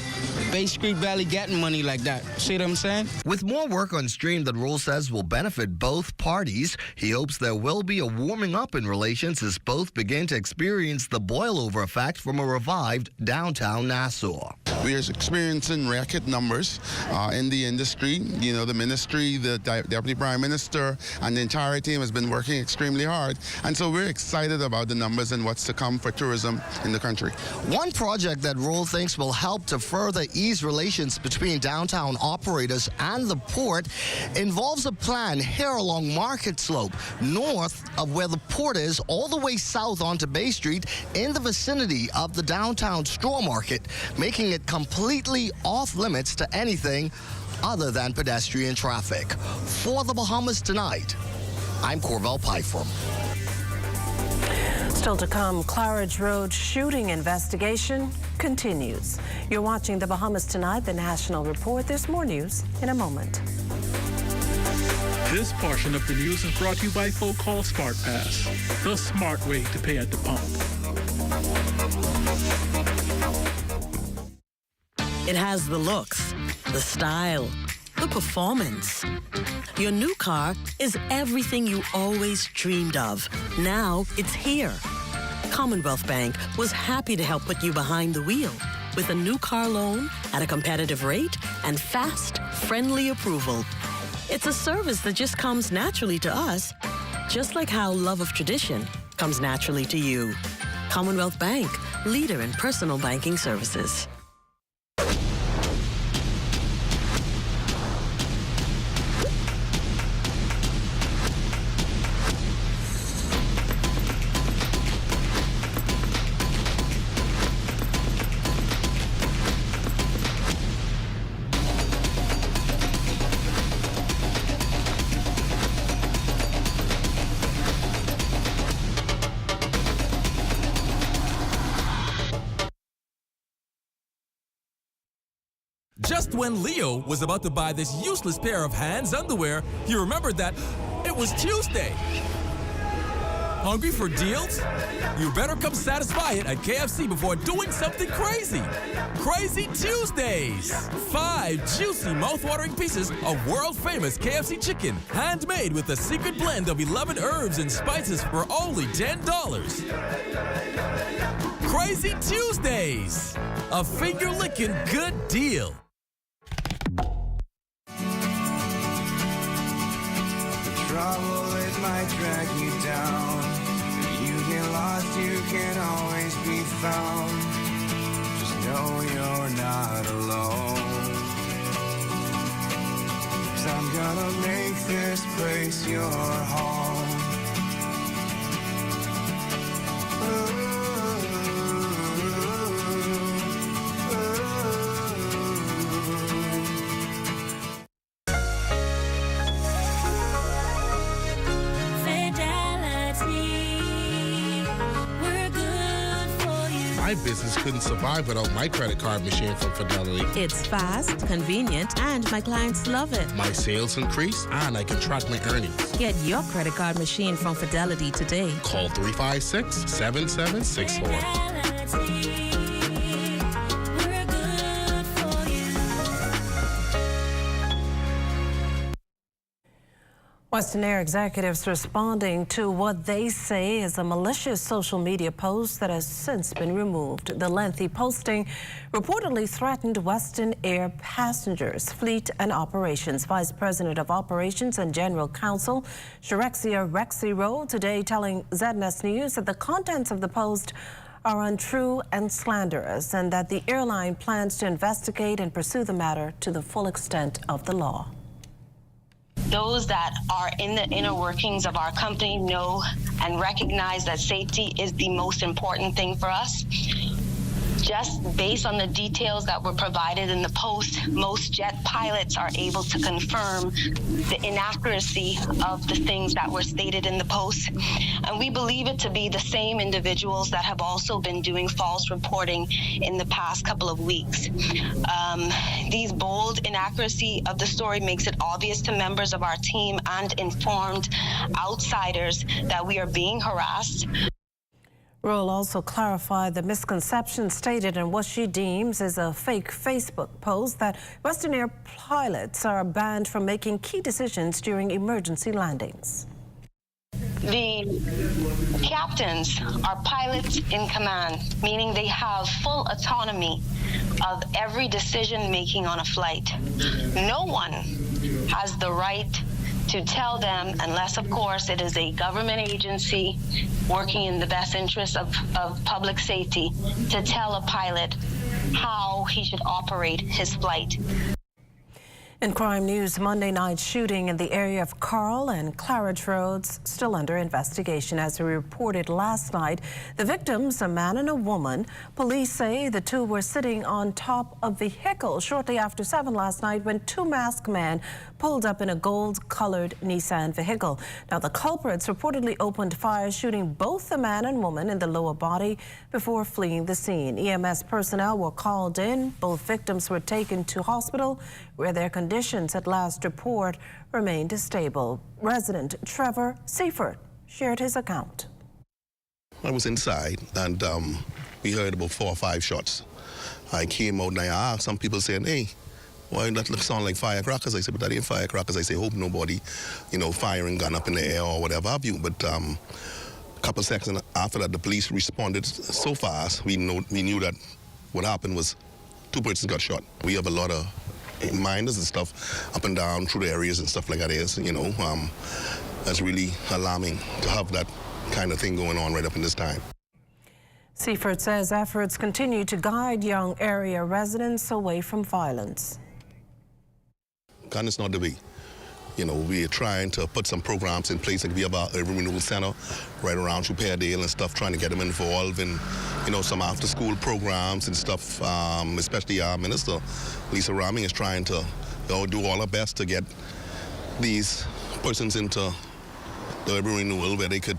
[SPEAKER 17] Bay Street barely getting money like that. See what I'm saying?
[SPEAKER 5] With more work on stream that Roll says will benefit both parties, he hopes there will be a warming up in relations as both begin to experience the boil-over effect from a revived downtown Nassau.
[SPEAKER 24] We are experiencing record numbers in the industry. You know, the ministry, the Deputy Prime Minister, and the entire team has been working extremely hard. And so we're excited about the numbers and what's to come for tourism in the country.
[SPEAKER 5] One project that Roll thinks will help to further ease relations between downtown operators and the port involves a plan here along Market Slope, north of where the port is, all the way south onto Bay Street in the vicinity of the downtown straw market, making it completely off limits to anything other than pedestrian traffic. For the Bahamas Tonight, I'm Corval Pyfrom.
[SPEAKER 11] Still to come, Claridge Road shooting investigation continues. You're watching the Bahamas Tonight, the National Report. There's more news in a moment.
[SPEAKER 18] This portion of the news is brought to you by Folk Call Smart Pass, the smart way to pay at the pump.
[SPEAKER 19] It has the looks, the style, the performance. Your new car is everything you always dreamed of. Now it's here. Commonwealth Bank was happy to help put you behind the wheel with a new car loan at a competitive rate and fast, friendly approval. It's a service that just comes naturally to us, just like how love of tradition comes naturally to you. Commonwealth Bank, leader in personal banking services.
[SPEAKER 20] Just when Leo was about to buy this useless pair of Hands underwear, he remembered that it was Tuesday. Hungry for deals? You better come satisfy it at KFC before doing something crazy. Crazy Tuesdays! 5 juicy, mouth-watering pieces of world-famous KFC chicken, handmade with a secret blend of 11 herbs and spices for only $10. Crazy Tuesdays! A finger-licking good deal.
[SPEAKER 21] Trouble, it might drag you down. You can
[SPEAKER 1] lost, you can always be found. Just know you're not alone. 'Cause I'm gonna make this place your home.
[SPEAKER 3] My business couldn't survive without my credit card machine from Fidelity.
[SPEAKER 2] It's fast, convenient, and my clients love it.
[SPEAKER 3] My sales increase, and I can track my earnings.
[SPEAKER 2] Get your credit card machine from Fidelity today.
[SPEAKER 3] Call 356-7764.
[SPEAKER 11] Western Air executives responding to what they say is a malicious social media post that has since been removed. The lengthy posting reportedly threatened Western Air passengers, fleet and operations. Vice President of Operations and General Counsel Shirexia Rexiro today telling ZNS News that the contents of the post are untrue and slanderous, and that the airline plans to investigate and pursue the matter to the full extent of the law.
[SPEAKER 10] Those that are in the inner workings of our company know and recognize that safety is the most important thing for us. Just based on the details that were provided in the post, most jet pilots are able to confirm the inaccuracy of the things that were stated in the post. And we believe it to be the same individuals that have also been doing false reporting in the past couple of weeks. These bold inaccuracy of the story makes it obvious to members of our team and informed outsiders that we are being harassed.
[SPEAKER 11] Roll also clarified the misconception stated in what she deems is a fake Facebook post that Western Air pilots are banned from making key decisions during emergency landings.
[SPEAKER 10] The captains are pilots in command, meaning they have full autonomy of every decision making on a flight. No one has the right to tell them, unless of course it is a government agency working in the best interest of public safety, to tell a pilot how he should operate his flight.
[SPEAKER 11] In crime news, Monday night shooting in the area of Carl and Claridge Roads still under investigation. As we reported last night, the victims, a man and a woman, police say the two were sitting on top of vehicles shortly after 7 last night when two masked men pulled up in a gold-colored Nissan vehicle. Now, the culprits reportedly opened fire, shooting both the man and woman in the lower body before fleeing the scene. EMS personnel were called in. Both victims were taken to hospital, where their conditions at last report remained stable. Resident Trevor Seifert shared his account.
[SPEAKER 21] I was inside, and we heard about 4 or 5 shots. I came out and I asked some people saying, hey, why that sound like firecrackers? I said, but that ain't firecrackers. I say, hope nobody, firing gun up in the air or whatever have you. But a couple seconds after that, the police responded so fast, we knew that what happened was 2 persons got shot. We have a lot of miners and stuff up and down through the areas and stuff like that is, that's really alarming to have that kind of thing going on right up in this time.
[SPEAKER 11] Seifert says efforts continue to guide young area residents away from violence.
[SPEAKER 21] Gun is not the way. We are trying to put some programs in place, like we have our Urban Renewal Center right around Superdale and stuff, trying to get them involved in, some after-school programs and stuff, especially our minister, Lisa Raming, is trying to do all her best to get these persons into the urban renewal where they could,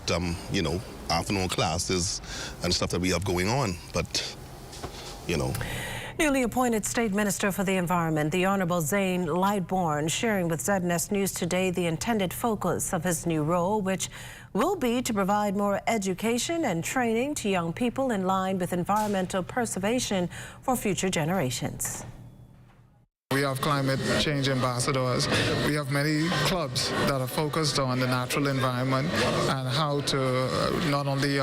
[SPEAKER 21] afternoon classes and stuff that we have going on, but,
[SPEAKER 11] Newly appointed State Minister for the Environment, the Honourable Zane Lightbourne, sharing with ZNS News today the intended focus of his new role, which will be to provide more education and training to young people in line with environmental preservation for future generations.
[SPEAKER 6] We have climate change ambassadors. We have many clubs that are focused on the natural environment and how to not only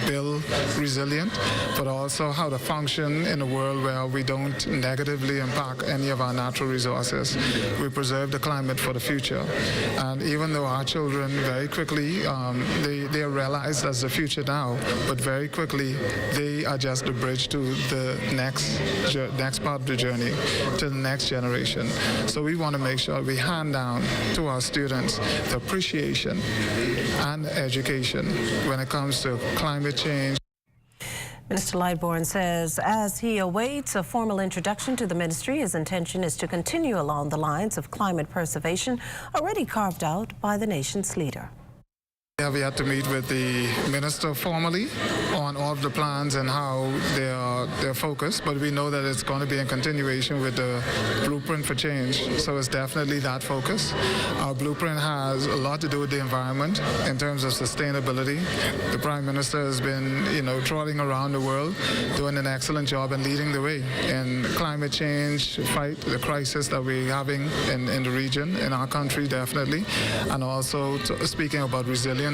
[SPEAKER 6] build resilient, but also how to function in a world where we don't negatively impact any of our natural resources. We preserve the climate for the future. And even though our children very quickly, they realize that's the future now, but very quickly they are just the bridge to the next part of the journey, to the next generation. So we want to make sure we hand down to our students the appreciation and education when it comes to climate change.
[SPEAKER 11] Minister Lightbourne says as he awaits a formal introduction to the ministry, his intention is to continue along the lines of climate preservation already carved out by the nation's leader.
[SPEAKER 6] We have yet to meet with the minister formally on all of the plans and how they're focused, but we know that it's going to be in continuation with the blueprint for change. So it's definitely that focus. Our blueprint has a lot to do with the environment in terms of sustainability. The Prime Minister has been, trotting around the world, doing an excellent job and leading the way in climate change, fight the crisis that we're having in the region, in our country definitely, and also speaking about resilience.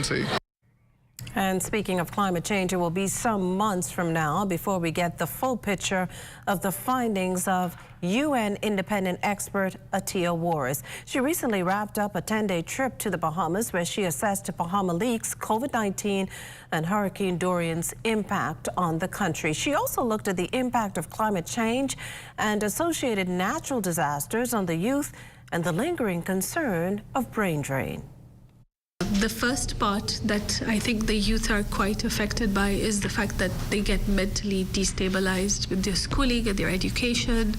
[SPEAKER 11] And speaking of climate change, it will be some months from now before we get the full picture of the findings of UN independent expert Atia Warris. She recently wrapped up a 10-day trip to the Bahamas where she assessed Bahama leaks, COVID-19 and Hurricane Dorian's impact on the country. She also looked at the impact of climate change and associated natural disasters on the youth and the lingering concern of brain drain.
[SPEAKER 7] The first part that I think the youth are quite affected by is the fact that they get mentally destabilized with their schooling and their education.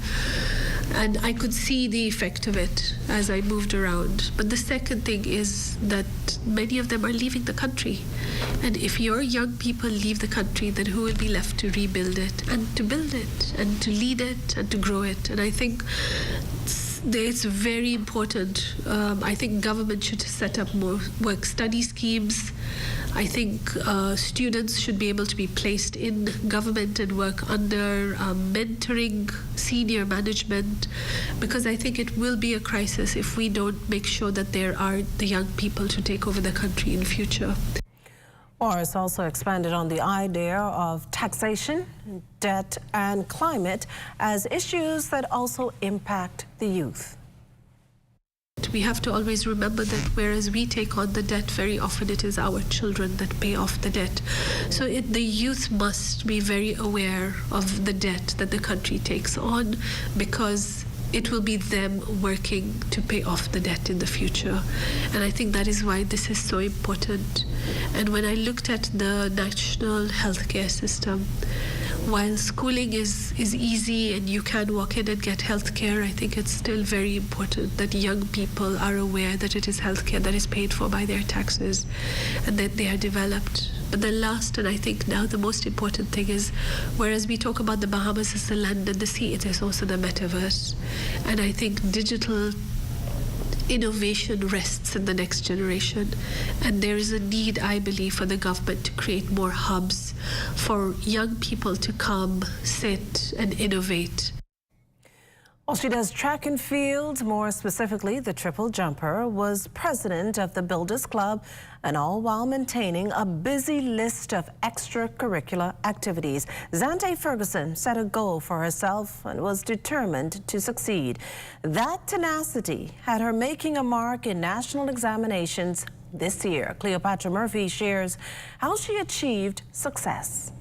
[SPEAKER 7] And I could see the effect of it as I moved around. But the second thing is that many of them are leaving the country. And if your young people leave the country, then who will be left to rebuild it and to build it and to lead it and to grow it? And I think it's very important. I think government should set up more work study schemes. I think students should be able to be placed in government and work under mentoring, senior management, because I think it will be a crisis if we don't make sure that there are the young people to take over the country in the future.
[SPEAKER 11] Warris also expanded on the idea of taxation, debt, and climate as issues that also impact the youth.
[SPEAKER 7] We have to always remember that whereas we take on the debt, very often it is our children that pay off the debt. So the youth must be very aware of the debt that the country takes on, because it will be them working to pay off the debt in the future. And I think that is why this is so important. And when I looked at the national healthcare system, while schooling is easy and you can walk in and get healthcare, I think it's still very important that young people are aware that it is healthcare that is paid for by their taxes and that they are developed. But the last, and I think now the most important thing is, whereas we talk about the Bahamas as the land and the sea, it is also the metaverse. And I think digital innovation rests in the next generation. And there is a need, I believe, for the government to create more hubs for young people to come, sit, and innovate.
[SPEAKER 11] Well, she does track and field, more specifically the triple jumper, was president of the Builders Club, and all while maintaining a busy list of extracurricular activities. Zante Ferguson set a goal for herself and was determined to succeed. That tenacity had her making a mark in national examinations this year. Cleopatra Murphy shares how she achieved success.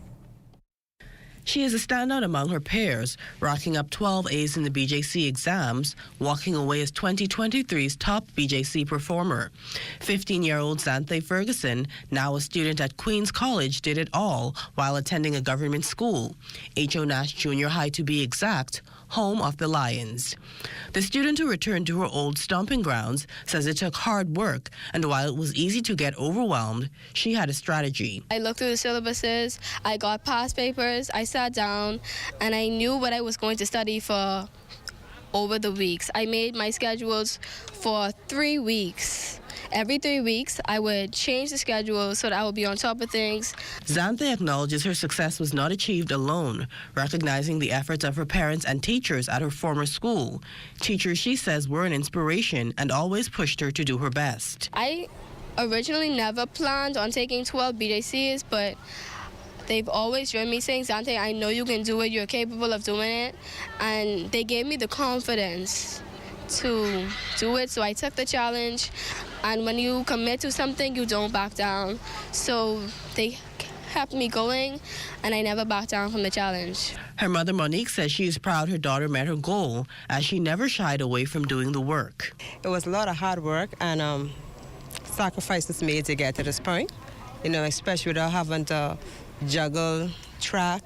[SPEAKER 8] She is a standout among her peers, racking up 12 A's in the BJC exams, walking away as 2023's top BJC performer. 15-year-old Zante Ferguson, now a student at Queen's College, did it all while attending a government school, H.O. Nash Junior High to be exact, home of the Lions. The student, who returned to her old stomping grounds, says it took hard work, and while it was easy to get overwhelmed, she had a strategy.
[SPEAKER 9] I looked through the syllabuses, I got past papers, I sat down, and I knew what I was going to study for over the weeks. I made my schedules for 3 weeks. every 3 weeks, I would change the schedule so that I would be on top of things.
[SPEAKER 8] Zanthe acknowledges her success was not achieved alone, recognizing the efforts of her parents and teachers at her former school. Teachers, she says, were an inspiration and always pushed her to do her best.
[SPEAKER 9] I originally never planned on taking 12 BJCs, but they've always driven me saying, Zanthe, I know you can do it, you're capable of doing it. And they gave me the confidence to do it, so I took the challenge. And when you commit to something, you don't back down. So they kept me going, and I never backed down from the challenge.
[SPEAKER 8] Her mother, Monique, says she is proud her daughter met her goal, as she never shied away from doing the work.
[SPEAKER 4] It was a lot of hard work and sacrifices made to get to this point, especially without having to juggle track,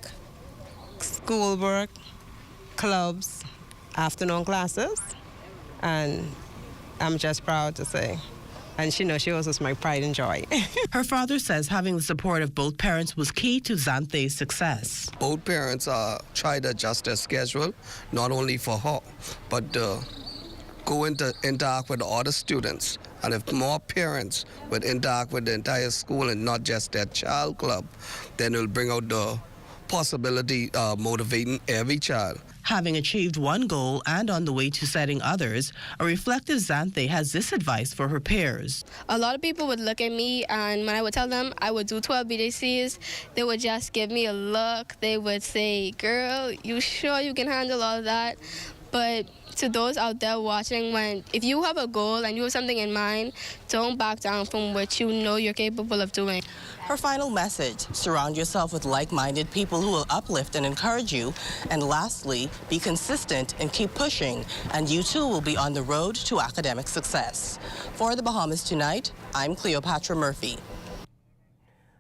[SPEAKER 4] schoolwork, clubs, afternoon classes, and I'm just proud to say. And she was my pride and joy.
[SPEAKER 8] Her father says having the support of both parents was key to Zanthe's success.
[SPEAKER 12] Both parents tried to adjust their schedule, not only for her, but go into interact with the other students. And if more parents would interact with the entire school and not just their child club, then it'll bring out the possibility of motivating every child.
[SPEAKER 8] Having achieved one goal and on the way to setting others, a reflective Zanthe has this advice for her peers.
[SPEAKER 9] A lot of people would look at me, and when I would tell them I would do 12 BJCs, they would just give me a look. They would say, girl, you sure you can handle all that? But to those out there watching, if you have a goal and you have something in mind, don't back down from what you know you're capable of doing.
[SPEAKER 8] Her final message: surround yourself with like-minded people who will uplift and encourage you. And lastly, be consistent and keep pushing, and you too will be on the road to academic success. For the Bahamas Tonight, I'm Cleopatra Murphy.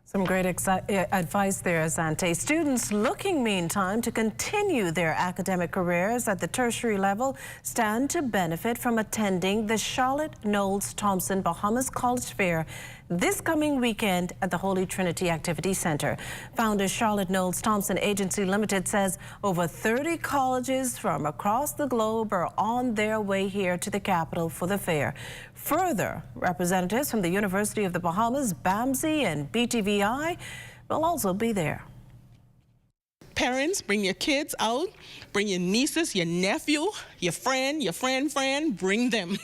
[SPEAKER 13] Some great advice there, Zanthe. Students looking, meantime, to continue their academic careers at the tertiary level stand to benefit from attending the Charlotte Knowles Thompson Bahamas College Fair this coming weekend at the Holy Trinity Activity Center. Founder Charlotte Knowles Thompson Agency Limited says over 30 colleges from across the globe are on their way here to the capital for the fair. Further, representatives from the University of the Bahamas, BAMSI, and BTVI will also be there.
[SPEAKER 22] Parents, bring your kids out, bring your nieces, your nephew, your friend, bring them.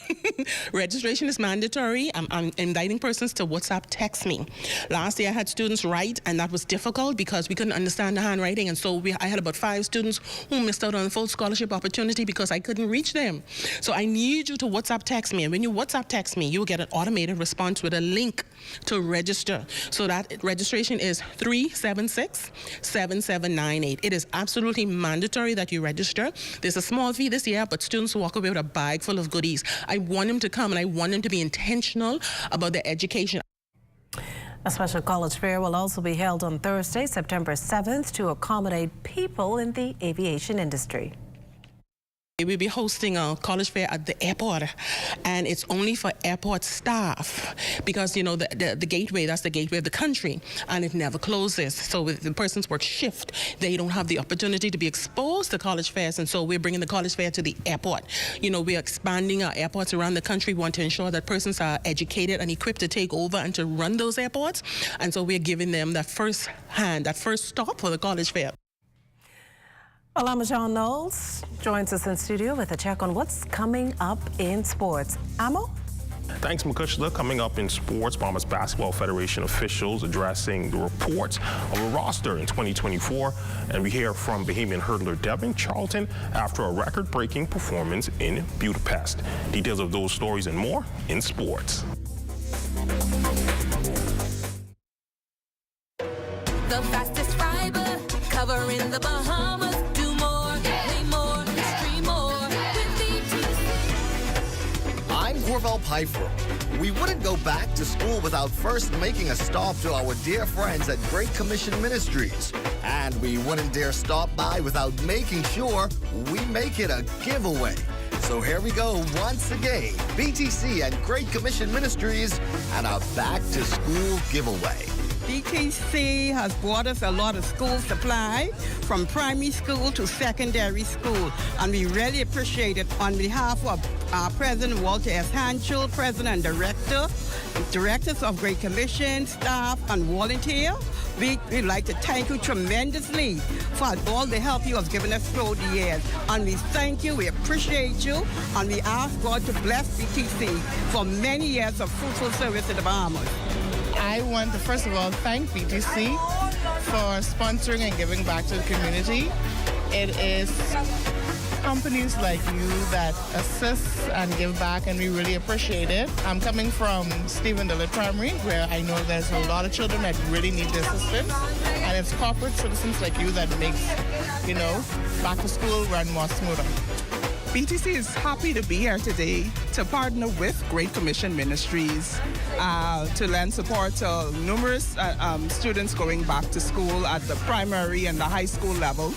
[SPEAKER 22] Registration is mandatory. I'm inviting persons to WhatsApp text me. Last year I had students write, and that was difficult because we couldn't understand the handwriting, and so I had about 5 students who missed out on a full scholarship opportunity because I couldn't reach them. So I need you to WhatsApp text me, and when you WhatsApp text me, you will get an automated response with a link to register. So that registration is 376-7798. It is absolutely mandatory that you register. There's a small fee this year, but students walk away with a bag full of goodies. I want them to come, and I want them to be intentional about their education.
[SPEAKER 13] A special college fair will also be held on Thursday, September 7th, to accommodate people in the aviation industry.
[SPEAKER 22] We'll be hosting a college fair at the airport, and it's only for airport staff because, the gateway, that's the gateway of the country, and it never closes. So with the persons work shift, they don't have the opportunity to be exposed to college fairs, and so we're bringing the college fair to the airport. We're expanding our airports around the country. We want to ensure that persons are educated and equipped to take over and to run those airports, and so we're giving them that first stop for the college fair.
[SPEAKER 13] Well, Amajan Knowles joins us in studio with a check on what's coming up in sports. Amo?
[SPEAKER 23] Thanks, Makushla. Coming up in sports, Bahamas Basketball Federation officials addressing the reports of a roster in 2024. And we hear from Bahamian hurdler Devin Charlton after a record-breaking performance in Budapest. Details of those stories and more in sports.
[SPEAKER 25] The fastest fiber covering the Bahamas.
[SPEAKER 5] Corval Piper. We wouldn't go back to school without first making a stop to our dear friends at Great Commission Ministries. And we wouldn't dare stop by without making sure we make it a giveaway. So here we go once again, BTC and Great Commission Ministries and a back to school giveaway.
[SPEAKER 14] BTC has bought us a lot of school supply from primary school to secondary school, and we really appreciate it. On behalf of our President Walter S. Hanchel, President and Directors of Great Commission, staff, and volunteer, we'd like to thank you tremendously for all the help you have given us through the years. And we thank you, we appreciate you, and we ask God to bless BTC for many years of fruitful service in the Bahamas.
[SPEAKER 15] I want to first of all thank BTC for sponsoring and giving back to the community. It is companies like you that assist and give back, and we really appreciate it. I'm coming from Stephen Dillard Primary, where I know there's a lot of children that really need the assistance, and it's corporate citizens like you that makes, back to school run more smoother.
[SPEAKER 22] BTC is happy to be here today to partner with Great Commission Ministries to lend support to numerous students going back to school at the primary and the high school levels.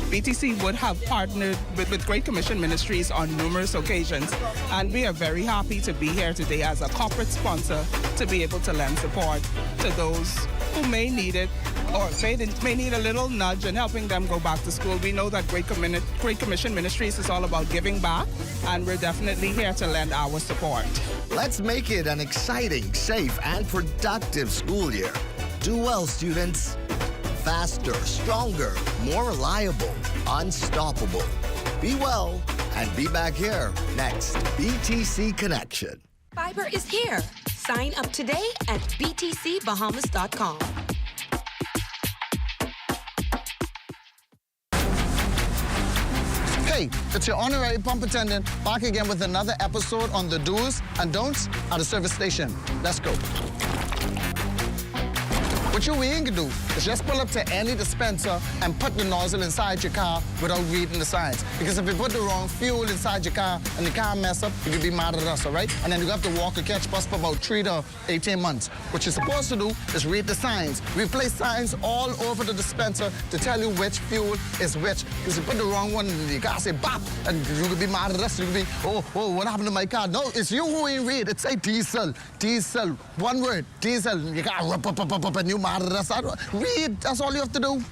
[SPEAKER 22] BTC would have partnered with Great Commission Ministries on numerous occasions, and we are very happy to be here today as a corporate sponsor to be able to lend support to those who may need it or may need a little nudge in helping them go back to school. We know that Great Commission Ministries is all about giving back, and we're definitely here to lend our support.
[SPEAKER 5] Let's make it an exciting, safe, and productive school year. Do well, students. Faster, stronger, more reliable, unstoppable. Be well and be back here next. BTC Connection.
[SPEAKER 25] Fiber is here. Sign up today at btcbahamas.com.
[SPEAKER 16] Hey, it's your honorary pump attendant back again with another episode on the do's and don'ts at the service station. Let's go. What you ain't gonna do is just pull up to any dispenser and put the nozzle inside your car without reading the signs. Because if you put the wrong fuel inside your car and the car mess up, you can be mad at us, all right? And then you have to walk or catch bus for about 3 to 18 months. What you're supposed to do is read the signs. We place signs all over the dispenser to tell you which fuel is which. Because you put the wrong one in your car, say bop, and you could be mad at us. You could be, oh, what happened to my car? No, it's you who ain't read. It say diesel, one word, diesel. You got up, and you mad at us. Read, that's all you have to do.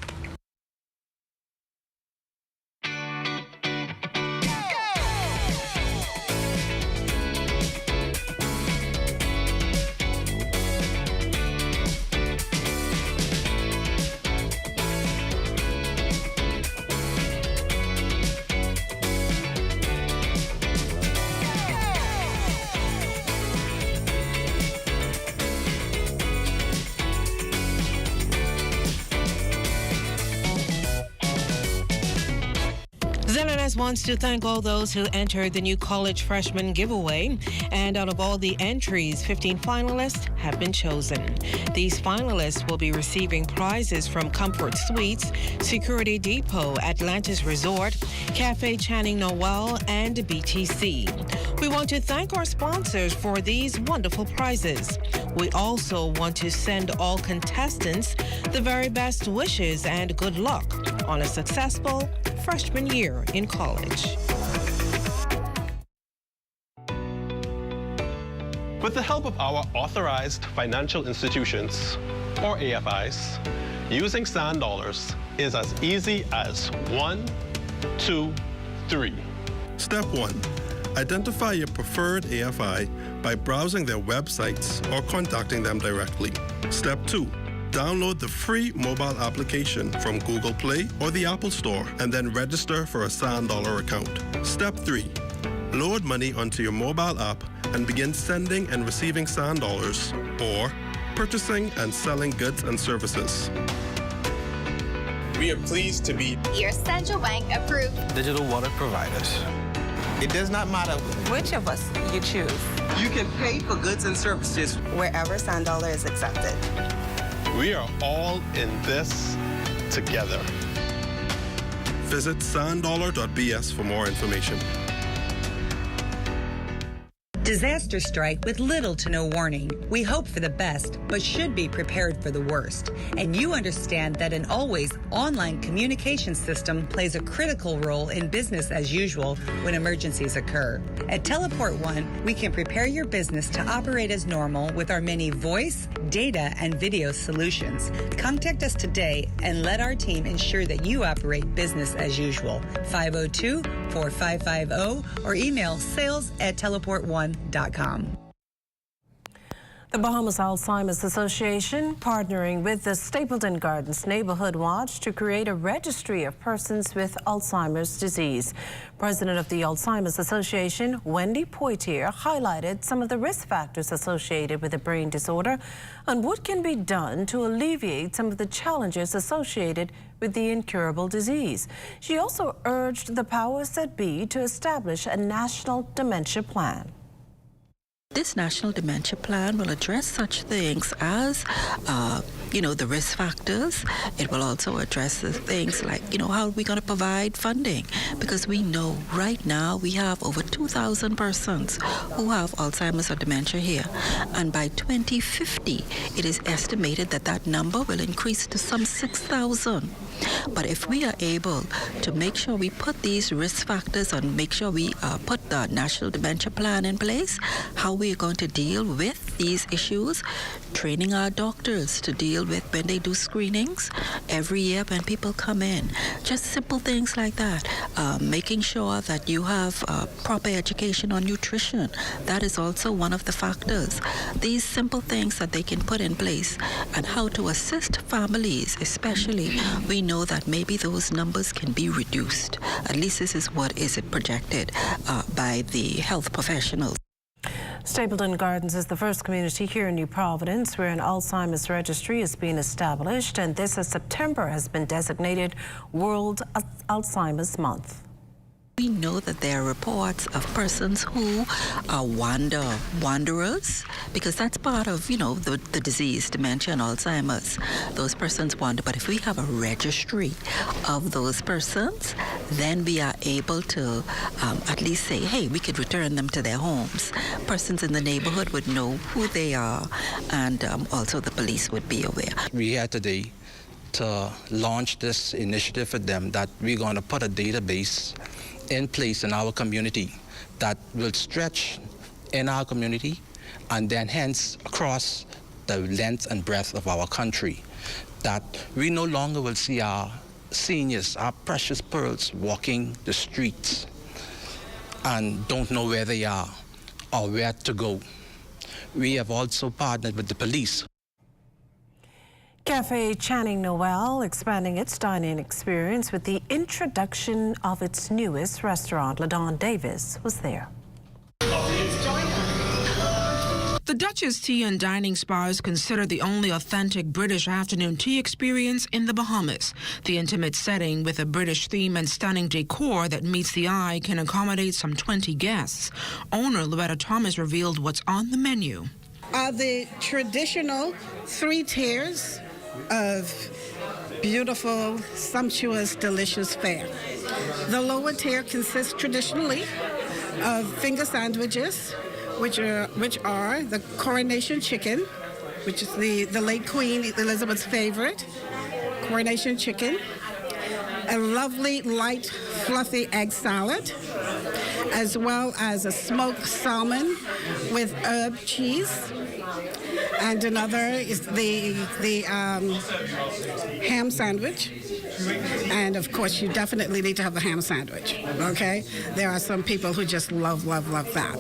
[SPEAKER 11] Wants to thank all those who entered the new college freshman giveaway, and out of all the entries, 15 finalists have been chosen. These finalists will be receiving prizes from Comfort Suites, Security Depot, Atlantis Resort, Cafe Channing Noel, and BTC. We want to thank our sponsors for these wonderful prizes. We also want to send all contestants the very best wishes and good luck on a successful freshman year in college.
[SPEAKER 17] With the help of our authorized financial institutions, or AFIs, using sand dollars is as easy as 1, 2, 3.
[SPEAKER 24] Step 1. Identify your preferred AFI by browsing their websites or contacting them directly. Step 2. Download the free mobile application from Google Play or the Apple Store and then register for a Sand Dollar account. Step 3. Load money onto your mobile app and begin sending and receiving Sand Dollars or purchasing and selling goods and services.
[SPEAKER 26] We are pleased to be
[SPEAKER 27] your central bank approved
[SPEAKER 26] digital wallet providers. It does not matter
[SPEAKER 27] which of us you choose.
[SPEAKER 26] You can pay for goods and services
[SPEAKER 27] wherever Sand Dollar is accepted.
[SPEAKER 17] We are all in this together.
[SPEAKER 24] Visit sanddollar.bs for more information.
[SPEAKER 1] Disasters strike with little to no warning. We hope for the best, but should be prepared for the worst. And you understand that an always online communication system plays a critical role in business as usual when emergencies occur. At Teleport One, we can prepare your business to operate as normal with our many voice, data, and video solutions. Contact us today and let our team ensure that you operate business as usual. 502-4550 or email sales@teleportone.com.
[SPEAKER 13] The Bahamas Alzheimer's Association partnering with the Stapleton Gardens Neighborhood Watch to create a registry of persons with Alzheimer's disease. President of the Alzheimer's Association, Wendy Poitier, highlighted some of the risk factors associated with the brain disorder and what can be done to alleviate some of the challenges associated with the incurable disease. She also urged the powers that be to establish a national dementia plan.
[SPEAKER 2] This National Dementia Plan will address such things as, the risk factors. It will also address the things like, how are we going to provide funding? Because we know right now we have over 2,000 persons who have Alzheimer's or dementia here. And by 2050, it is estimated that that number will increase to some 6,000. But if we are able to make sure we put these risk factors and make sure we put the National Dementia Plan in place, how we are going to deal with these issues, training our doctors to deal with when they do screenings every year when people come in, just simple things like that, making sure that you have proper education on nutrition. That is also one of the factors. These simple things that they can put in place and how to assist families, especially, we know that maybe those numbers can be reduced. At least this is what is projected by the health professionals.
[SPEAKER 13] Stapleton Gardens is the first community here in New Providence where an Alzheimer's registry is being established, and this September has been designated World Alzheimer's Month.
[SPEAKER 2] We know that there are reports of persons who are wanderers, because that's part of, the disease, dementia and Alzheimer's. Those persons wander. But if we have a registry of those persons, then we are able to at least say, hey, we could return them to their homes. Persons in the neighborhood would know who they are, and also the police would be aware.
[SPEAKER 3] We're here today to launch this initiative for them, that we're going to put a database in place in our community that will stretch in our community and then hence across the length and breadth of our country, that we no longer will see our seniors, our precious pearls, walking the streets and don't know where they are or where to go. We have also partnered with the police.
[SPEAKER 13] Cafe Channing Noel expanding its dining experience with the introduction of its newest restaurant. LaDawn Davis was there.
[SPEAKER 10] The Duchess Tea and Dining Spa is considered the only authentic British afternoon tea experience in the Bahamas. The intimate setting with a British theme and stunning decor that meets the eye can accommodate some 20 guests. Owner Loretta Thomas revealed what's on the menu.
[SPEAKER 14] The traditional 3 tiers of beautiful, sumptuous, delicious fare. The lower tier consists traditionally of finger sandwiches, which are the coronation chicken, which is the late Queen Elizabeth's favorite, coronation chicken, a lovely, light, fluffy egg salad, as well as a smoked salmon with herb cheese. And another is the ham sandwich. And of course, you definitely need to have the ham sandwich, okay? There are some people who just love that.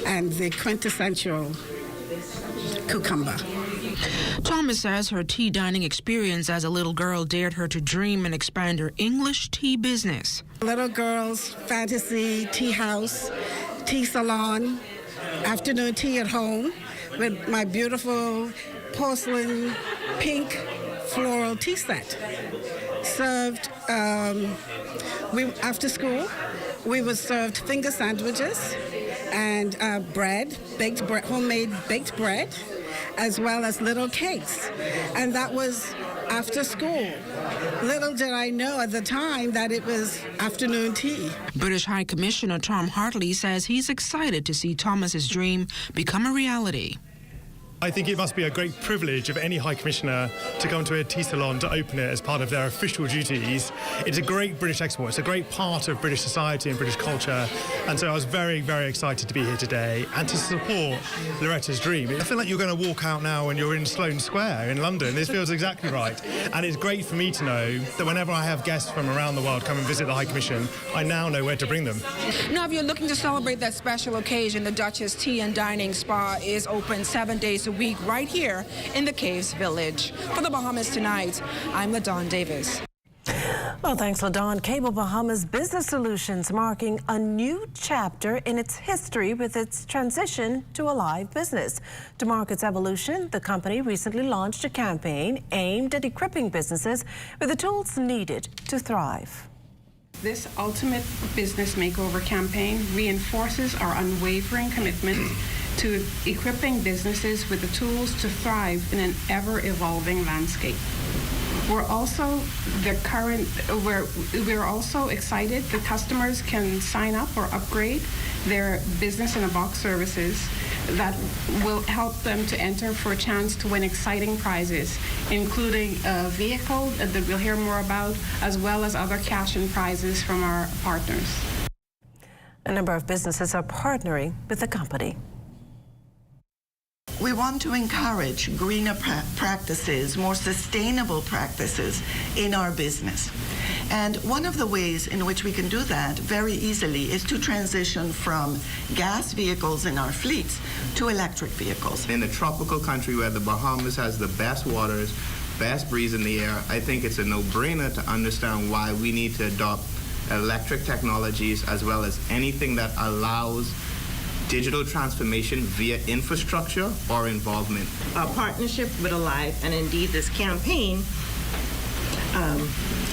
[SPEAKER 14] And the quintessential cucumber.
[SPEAKER 10] Thomas says her tea dining experience as a little girl dared her to dream and expand her English tea business.
[SPEAKER 14] Little girls, fantasy, tea house, tea salon, afternoon tea at home with my beautiful porcelain pink floral tea set. Served, after school, we were served finger sandwiches and bread, homemade baked bread, as well as little cakes. And that was after school.
[SPEAKER 4] Little did I know at the time that it was afternoon tea.
[SPEAKER 10] British High Commissioner Tom Hartley says he's excited to see Thomas's dream become a reality.
[SPEAKER 6] I think it must be a great privilege of any High Commissioner to come to a tea salon to open it as part of their official duties. It's a great British export. It's a great part of British society and British culture. And so I was very, very excited to be here today and to support Loretta's dream. I feel like you're going to walk out now and you're in Sloane Square in London. This feels exactly right. And it's great for me to know that whenever I have guests from around the world come and visit the High Commission, I now know where to bring them.
[SPEAKER 10] Now, if you're looking to celebrate that special occasion, the Duchess Tea and Dining Spa is open 7 days a week right here in the Caves Village. For the Bahamas Tonight, I'm LaDawn Davis.
[SPEAKER 13] Well, thanks, LaDawn. Cable Bahamas Business Solutions marking a new chapter in its history with its transition to a live business. To mark its evolution, the company recently launched a campaign aimed at equipping businesses with the tools needed to thrive.
[SPEAKER 7] This Ultimate Business Makeover campaign reinforces our unwavering commitment to equipping businesses with the tools to thrive in an ever-evolving landscape. We're also excited that customers can sign up or upgrade their business-in-a-box services that will help them to enter for a chance to win exciting prizes, including a vehicle that we'll hear more about, as well as other cash and prizes from our partners.
[SPEAKER 13] A number of businesses are partnering with the company.
[SPEAKER 18] We want to encourage greener practices, more sustainable practices in our business. And one of the ways in which we can do that very easily is to transition from gas vehicles in our fleets to electric vehicles.
[SPEAKER 26] In a tropical country where the Bahamas has the best waters, best breeze in the air, I think it's a no-brainer to understand why we need to adopt electric technologies as well as anything that allows digital transformation via infrastructure or involvement.
[SPEAKER 19] Our partnership with Alive, and indeed this campaign,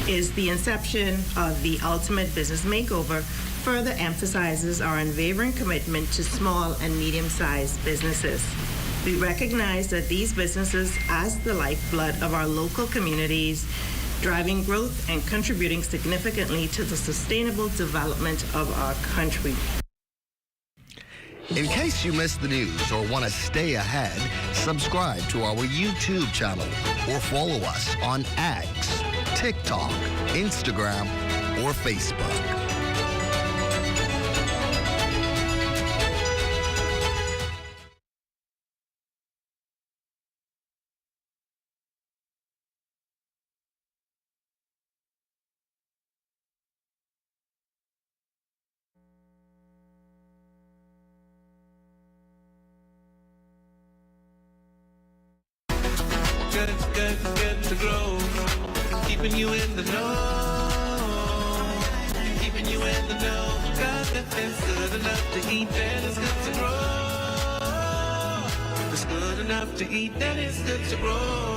[SPEAKER 19] is the inception of the Ultimate Business Makeover, further emphasizes our unwavering commitment to small and medium-sized businesses. We recognize that these businesses as the lifeblood of our local communities, driving growth and contributing significantly to the sustainable development of our country.
[SPEAKER 5] In case you missed the news or want to stay ahead, subscribe to our YouTube channel or follow us on X, TikTok, Instagram, or Facebook.
[SPEAKER 20] Good to grow, keeping you in the know, keeping you in the know. God, it's good enough to eat, then it's good to grow. It's good enough to eat, then it's good to grow.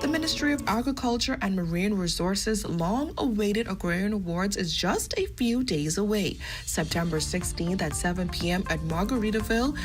[SPEAKER 21] The Ministry of Agriculture and Marine Resources' long-awaited Agrarian Awards is just a few days away. September 16th at 7 p.m. at Margaritaville,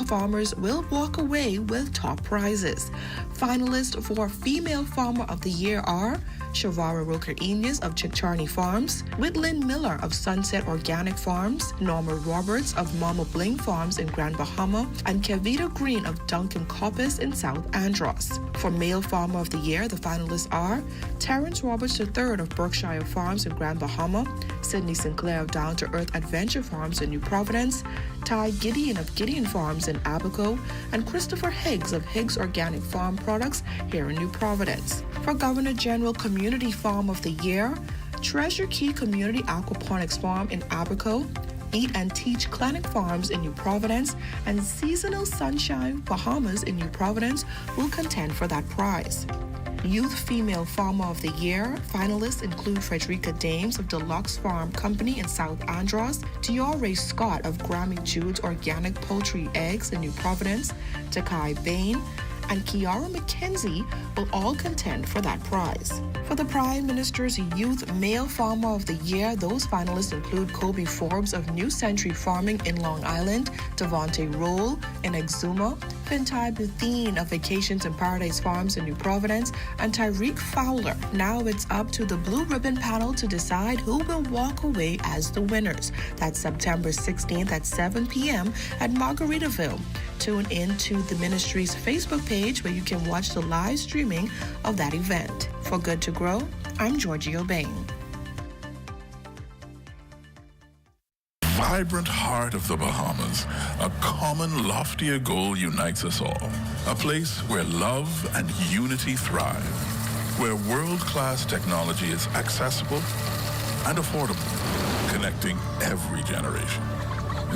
[SPEAKER 21] farmers will walk away with top prizes. Finalists for Female Farmer of the Year are Shavara Roker-Enyas of Chickcharney Farms, Whitlin Miller of Sunset Organic Farms, Norma Roberts of Mama Bling Farms in Grand Bahama, and Kevita Green of Duncan Coppice in South Andros. For Male Farmer of the Year, the finalists are Terrence Roberts III of Berkshire Farms in Grand Bahama, Sidney Sinclair of Down to Earth Adventure Farms in New Providence, Ty Gideon of Gideon Farms in Abaco, and Christopher Higgs of Higgs Organic Farm Products here in New Providence. For Governor General Community Farm of the Year, Treasure Key Community Aquaponics Farm in Abaco, Eat and Teach Clinic Farms in New Providence, and Seasonal Sunshine Bahamas in New Providence will contend for that prize. Youth Female Farmer of the Year finalists include Frederica Dames of Deluxe Farm Company in South Andros, Tiare Scott of Grammy Jude's Organic Poultry Eggs in New Providence, Takai Bain, and Kiara McKenzie will all contend for that prize. For the Prime Minister's Youth Male Farmer of the Year, those finalists include Kobe Forbes of New Century Farming in Long Island, Devontae Roll in Exuma, Fintai Bethune of Vacations in Paradise Farms in New Providence, and Tyreek Fowler. Now it's up to the Blue Ribbon panel to decide who will walk away as the winners. That's September 16th at 7 p.m. at Margaritaville. Tune in to the ministry's Facebook page where you can watch the live streaming of that event. For Good to Grow, I'm Giorgio Bain.
[SPEAKER 8] Vibrant heart of the Bahamas, a common loftier goal unites us all. A place where love and unity thrive, where world-class technology is accessible and affordable, connecting every generation.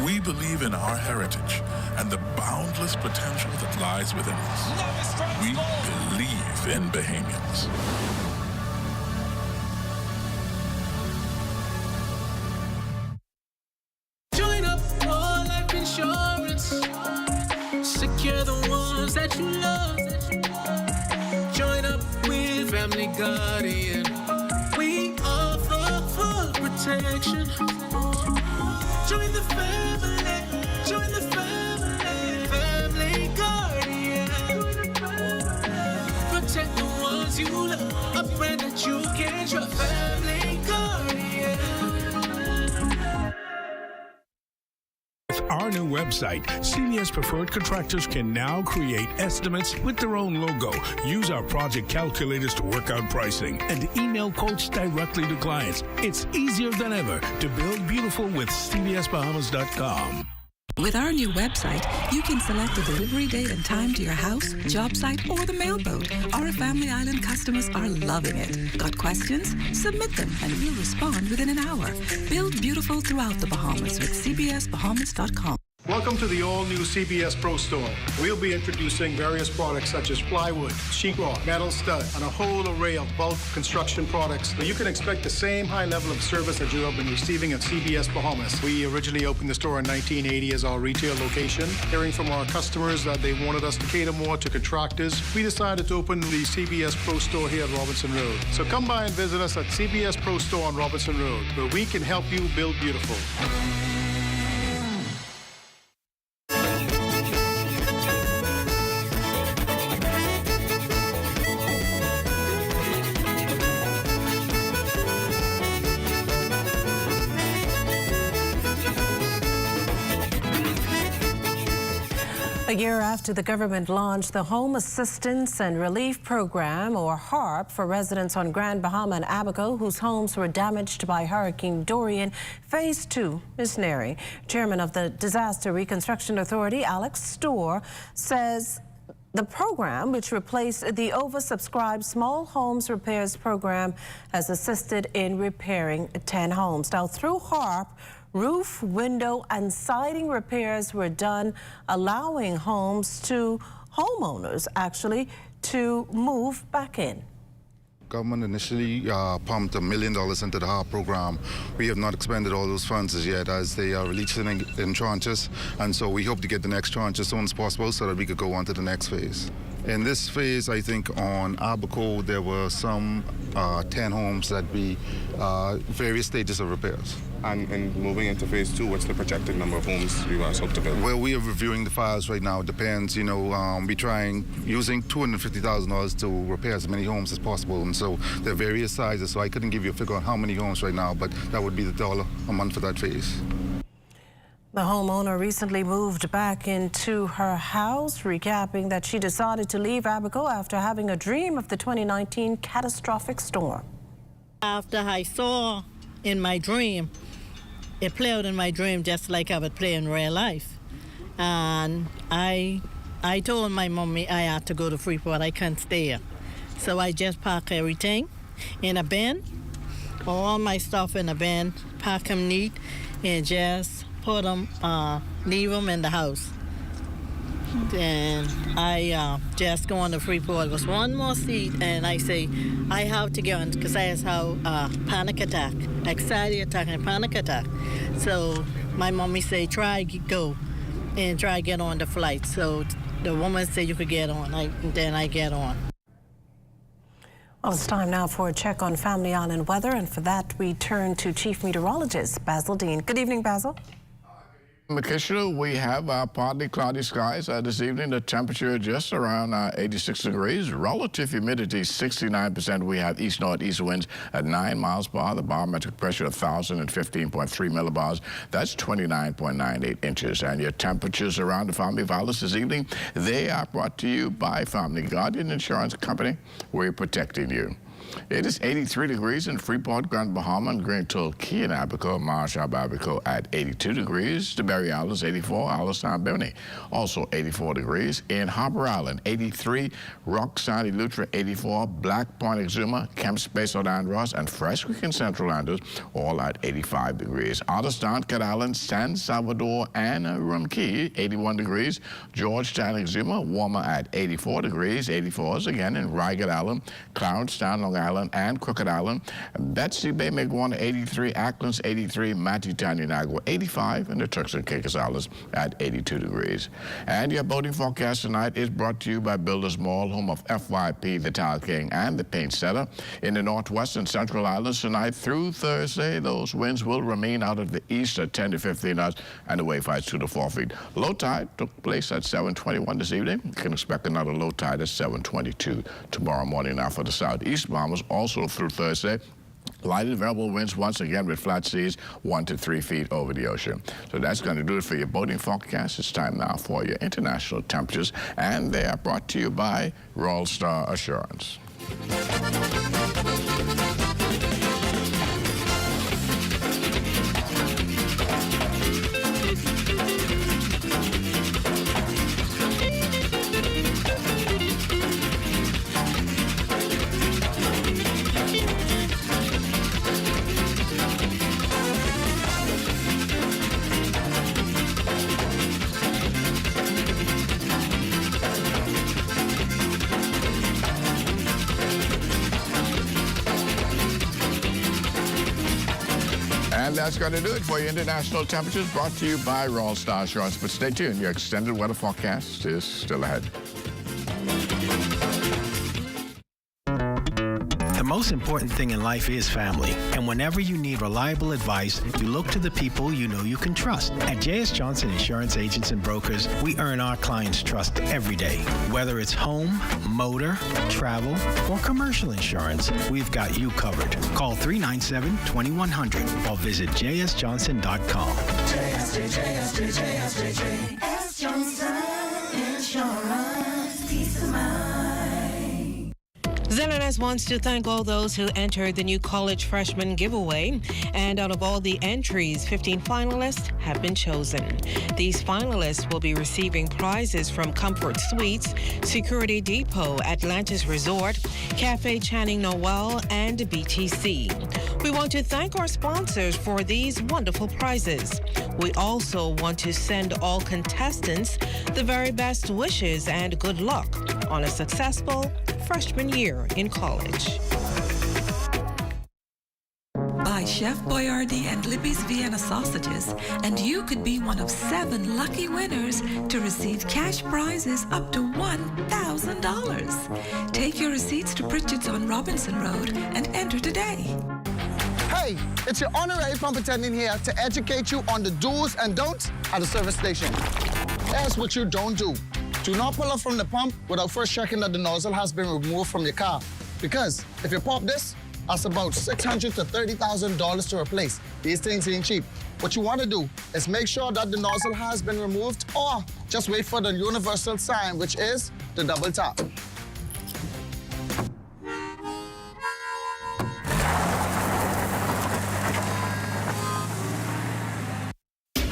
[SPEAKER 8] We believe in our heritage and the boundless potential that lies within us. We believe in Bahamians.
[SPEAKER 20] Join up for life insurance. Secure the ones that you love. Join up with Family Guardian. We offer full protection. Join the family. Join the family. Family Guardian. Protect the ones you love. A friend that you can trust. Family Guardian.
[SPEAKER 9] With our new website, CBS Preferred Contractors can now create estimates with their own logo, use our project calculators to work out pricing, and email quotes directly to clients. It's easier than ever to build beautiful with CBSBahamas.com.
[SPEAKER 2] With our new website, you can select a delivery date and time to your house, job site, or the mailboat. Our Family Island customers are loving it. Got questions? Submit them and we'll respond within an hour. Build beautiful throughout the Bahamas with CBSBahamas.com.
[SPEAKER 6] Welcome to the all-new CBS Pro Store. We'll be introducing various products such as plywood, sheetrock, metal stud, and a whole array of bulk construction products. So you can expect the same high level of service that you have been receiving at CBS Bahamas. We originally opened the store in 1980 as our retail location. Hearing from our customers that they wanted us to cater more to contractors, we decided to open the CBS Pro Store here at Robinson Road. So come by and visit us at CBS Pro Store on Robinson Road, where we can help you build beautiful.
[SPEAKER 13] A year after the government launched the Home Assistance and Relief Program, or HARP, for residents on Grand Bahama and Abaco whose homes were damaged by Hurricane Dorian, Phase 2 is nearing. Chairman of the Disaster Reconstruction Authority, Alex Storr, says the program, which replaced the oversubscribed Small Homes Repairs Program, has assisted in repairing 10 homes. Now, through HARP, roof, window, and siding repairs were done, allowing homeowners actually to move back in.
[SPEAKER 12] Government initially pumped $1 million into the HARP program. We have not expended all those funds as yet, as they are releasing in tranches, and so we hope to get the next tranche as soon as possible so that we could go on to the next phase. In this phase, I think on Abaco, there were some 10 homes that be various stages of repairs.
[SPEAKER 15] And moving into phase 2, what's the projected number of homes you guys hope to build?
[SPEAKER 12] Well, we are reviewing the files right now. It depends, you know, we're trying using $250,000 to repair as many homes as possible. And so there are various sizes, so I couldn't give you a figure on how many homes right now, but that would be the dollar a month for that phase.
[SPEAKER 13] The homeowner recently moved back into her house, recapping that she decided to leave Abaco after having a dream of the 2019 catastrophic storm.
[SPEAKER 22] After I saw in my dream, it played out in my dream just like I would play in real life. And I told my mommy I had to go to Freeport, I can't stay here. So I just packed everything in a bin, all my stuff in a bin, pack them neat, and just put them, leave them in the house. Then I just go on to Freeport. It was one more seat, and I say, I have to get on, because I have a panic attack, anxiety attack and panic attack. So my mommy say, try go and try get on the flight. So the woman said you could get on. Then I get on.
[SPEAKER 13] Well, it's time now for a check on Family Island weather, and for that we turn to Chief Meteorologist Basil Dean. Good evening, Basil.
[SPEAKER 11] Makisha, we have partly cloudy skies this evening. The temperature just around 86 degrees. Relative humidity 69%. We have east-northeast winds at 9 miles per hour. The barometric pressure 1,015.3 millibars. That's 29.98 inches. And your temperatures around the Family Violence this evening, they are brought to you by Family Guardian Insurance Company. We're protecting you. It is 83 degrees in Freeport, Grand Bahama, and Green Tulkey and Abaco, Marshall, Abaco at 82 degrees. The Berry Islands, 84, Allenstown, Bimini, also 84 degrees. In Harbor Island, 83, Rock Sandy, Lutra, 84, Black Point, Exuma, Kemp Space, Ross, and Fresh Creek and Central Landers, all at 85 degrees. Allenstown, Cat Island, San Salvador, and Rumkey, 81 degrees. Georgetown, Exuma, warmer at 84 degrees. 84s again in Rygat Island, Clarence-Town, Long Island, and Crooked Island. Betsy Bay, Miguana, 83, Acklands, 83, Matitown, Niagara, 85, and the Turks and Caicos Islands at 82 degrees. And your boating forecast tonight is brought to you by Builders Mall, home of FYP, the Tile King, and the Paint Setter. In the Northwest and Central Islands tonight through Thursday, those winds will remain out of the east at 10 to 15 knots, and the wave heights 2 to 4 feet. Low tide took place at 7:21 this evening. You can expect another low tide at 7:22 tomorrow morning. Now for the southeast Bahamas, also through Thursday. Light and variable winds once again with flat seas 1 to 3 feet over the ocean. So that's going to do it for your boating forecast. It's time now for your international temperatures, and they are brought to you by Royal Star Assurance. And that's going to do it for your international temperatures, brought to you by Royal Star Assurance. But stay tuned, your extended weather forecast is still ahead.
[SPEAKER 16] The most important thing in life is family. And whenever you need reliable advice, you look to the people you know you can trust. At J.S. Johnson Insurance Agents and Brokers, we earn our clients' trust every day. Whether it's home, motor, travel, or commercial insurance, we've got you covered. Call 397-2100 or visit jsjohnson.com.
[SPEAKER 17] JS Johnson Insurance. Peace of mind.
[SPEAKER 10] ZNS wants to thank all those who entered the new college freshman giveaway. And out of all the entries, 15 finalists have been chosen. These finalists will be receiving prizes from Comfort Suites, Security Depot, Atlantis Resort, Cafe Channing Noel, and BTC. We want to thank our sponsors for these wonderful prizes. We also want to send all contestants the very best wishes and good luck on a successful freshman year in college.
[SPEAKER 23] Buy Chef Boyardee and Libby's Vienna sausages, and you could be one of 7 lucky winners to receive cash prizes up to $1,000. Take your receipts to Pritchard's on Robinson Road and enter today.
[SPEAKER 5] Hey, it's your honorary pump attendant here to educate you on the do's and don'ts at the service station. Here's what you don't do. Do not pull up from the pump without first checking that the nozzle has been removed from your car. Because if you pop this, that's about $600,000 to $30,000 to replace. These things ain't cheap. What you want to do is make sure that the nozzle has been removed, or just wait for the universal sign, which is the double tap.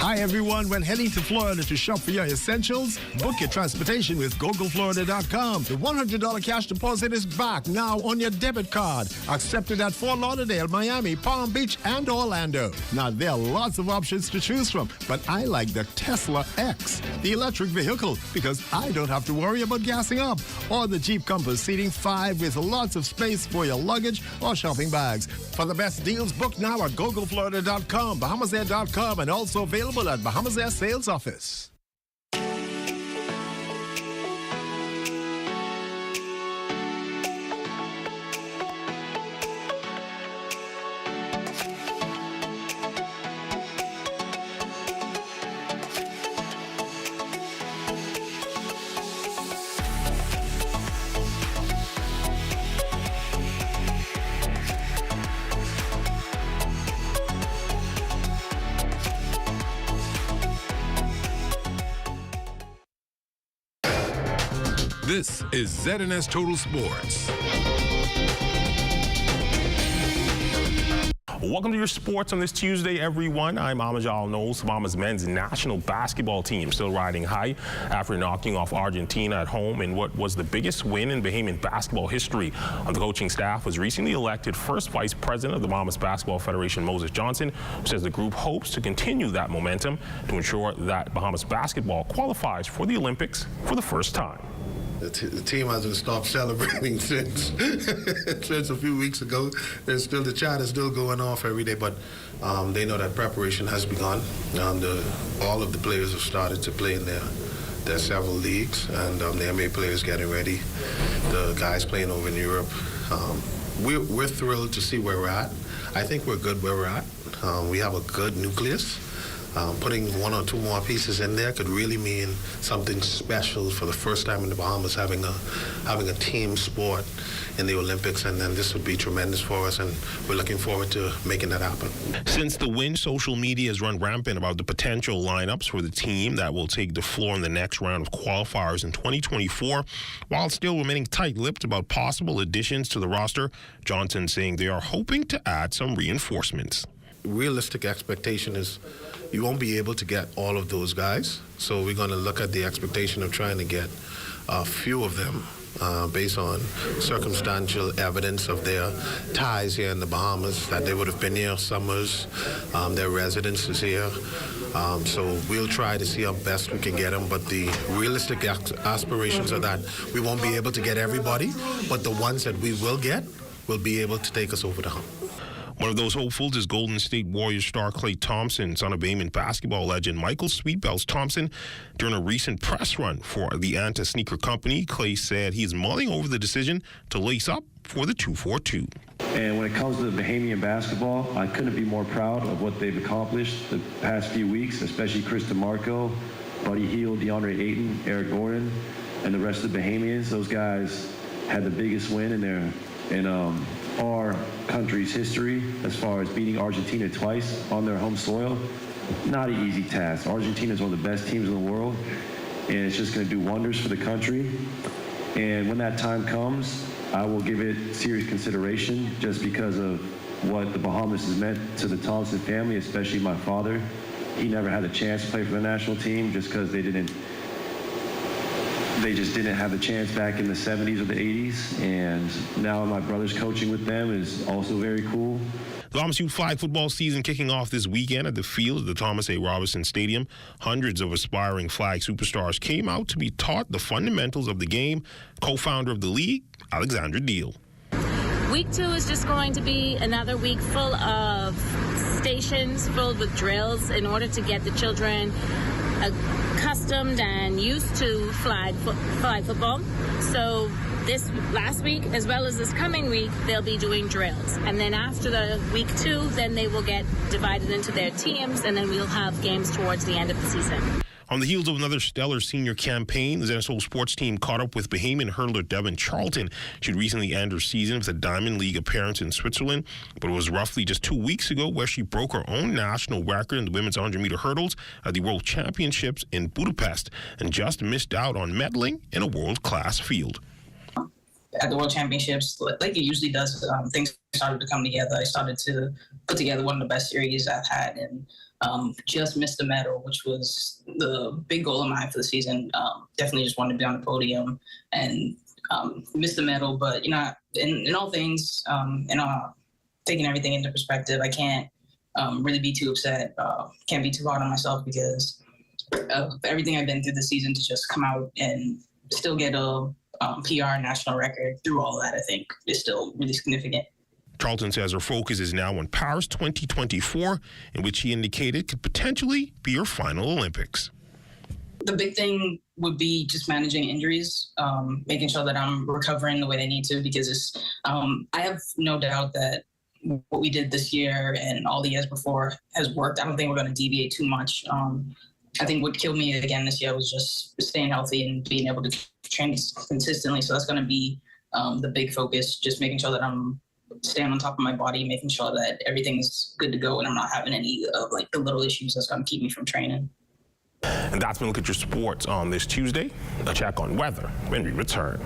[SPEAKER 24] Hi everyone, when heading to Florida to shop for your essentials, book your transportation with GoGoFlorida.com. The $100 cash deposit is back now on your debit card. Accepted at Fort Lauderdale, Miami, Palm Beach, and Orlando. Now there are lots of options to choose from, but I like the Tesla X, the electric vehicle, because I don't have to worry about gassing up. Or the Jeep Compass seating 5 with lots of space for your luggage or shopping bags. For the best deals, book now at GoGoFlorida.com, BahamasAir.com, and also available at Bahamas Air Sales Office.
[SPEAKER 1] This is ZNS Total Sports.
[SPEAKER 3] Welcome to your sports on this Tuesday, everyone. I'm Amajal Knowles. Bahamas men's national basketball team still riding high after knocking off Argentina at home in what was the biggest win in Bahamian basketball history. On the coaching staff was recently elected first vice president of the Bahamas Basketball Federation, Moses Johnson, who says the group hopes to continue that momentum to ensure that Bahamas basketball qualifies for the Olympics for the first time.
[SPEAKER 4] The team hasn't stopped celebrating since a few weeks ago. There's still the chat is still going off every day, but they know that preparation has begun. All of the players have started to play in their several leagues, and the NBA players getting ready. The guys playing over in Europe. We're thrilled to see where we're at. I think we're good where we're at. We have a good nucleus. Putting one or two more pieces in there could really mean something special for the first time in the Bahamas, having a team sport in the Olympics, and then this would be tremendous for us, and we're looking forward to making that happen.
[SPEAKER 3] Since the win, social media has run rampant about the potential lineups for the team that will take the floor in the next round of qualifiers in 2024, while still remaining tight-lipped about possible additions to the roster. Johnson saying they are hoping to add some reinforcements.
[SPEAKER 4] Realistic expectation is you won't be able to get all of those guys, so we're going to look at the expectation of trying to get a few of them based on circumstantial evidence of their ties here in the Bahamas, that they would have been here summers, their residence is here. So we'll try to see how best we can get them, but the realistic aspirations are that we won't be able to get everybody, but the ones that we will get will be able to take us over the hump.
[SPEAKER 3] One of those hopefuls is Golden State Warriors star Klay Thompson, son of Bahamian basketball legend Michael Sweetbells Thompson. During a recent press run for the Anta Sneaker Company, Klay said he's mulling over the decision to lace up for the 242.
[SPEAKER 7] And when it comes to Bahamian basketball, I couldn't be more proud of what they've accomplished the past few weeks, especially Chris DeMarco, Buddy Hield, DeAndre Ayton, Eric Gordon, and the rest of the Bahamians. Those guys had the biggest win in our country's history as far as beating Argentina twice on their home soil. Not an easy task. Argentina is one of the best teams in the world, and it's just going to do wonders for the country. And when that time comes, I will give it serious consideration just because of what the Bahamas has meant to the Thompson family, especially my father. He never had a chance to play for the national team just because they just didn't have a chance back in the 70s or the 80s, and now my brother's coaching with them is also very cool.
[SPEAKER 3] The Bahamas Youth Flag football season kicking off this weekend at the field at the Thomas A. Robinson Stadium. Hundreds of aspiring flag superstars came out to be taught the fundamentals of the game. Co-founder of the league, Alexandra Deal.
[SPEAKER 14] Week 2 is just going to be another week full of stations filled with drills in order to get the children accustomed and used to flag football. So this last week, as well as this coming week, they'll be doing drills. And then after the week 2, then they will get divided into their teams, and then we'll have games towards the end of the season.
[SPEAKER 3] On the heels of another stellar senior campaign, the ZNS sports team caught up with Bahamian hurler Devin Charlton. She'd recently ended her season with a Diamond League appearance in Switzerland, but it was roughly just 2 weeks ago where she broke her own national record in the women's 100-meter hurdles at the World Championships in Budapest and just missed out on medaling in a world-class field.
[SPEAKER 25] At the World Championships, like it usually does, things started to come together. I started to put together one of the best series I've had, and just missed the medal, which was the big goal of mine for the season. Definitely just wanted to be on the podium and missed the medal. But, you know, in all things, taking everything into perspective, I can't really be too upset. Can't be too hard on myself because of everything I've been through this season to just come out and still get a PR national record through all that, I think, is still really significant.
[SPEAKER 3] Charlton says her focus is now on Paris 2024, in which he indicated could potentially be her final Olympics.
[SPEAKER 25] The big thing would be just managing injuries, making sure that I'm recovering the way they need to, because I have no doubt that what we did this year and all the years before has worked. I don't think we're going to deviate too much. I think what killed me again this year was just staying healthy and being able to train consistently. So that's going to be the big focus, just making sure that I'm staying on top of my body, making sure that everything's good to go and I'm not having any of like the little issues that's going to keep me from training.
[SPEAKER 3] And that's been a look at your sports on this Tuesday. A check on weather when we return.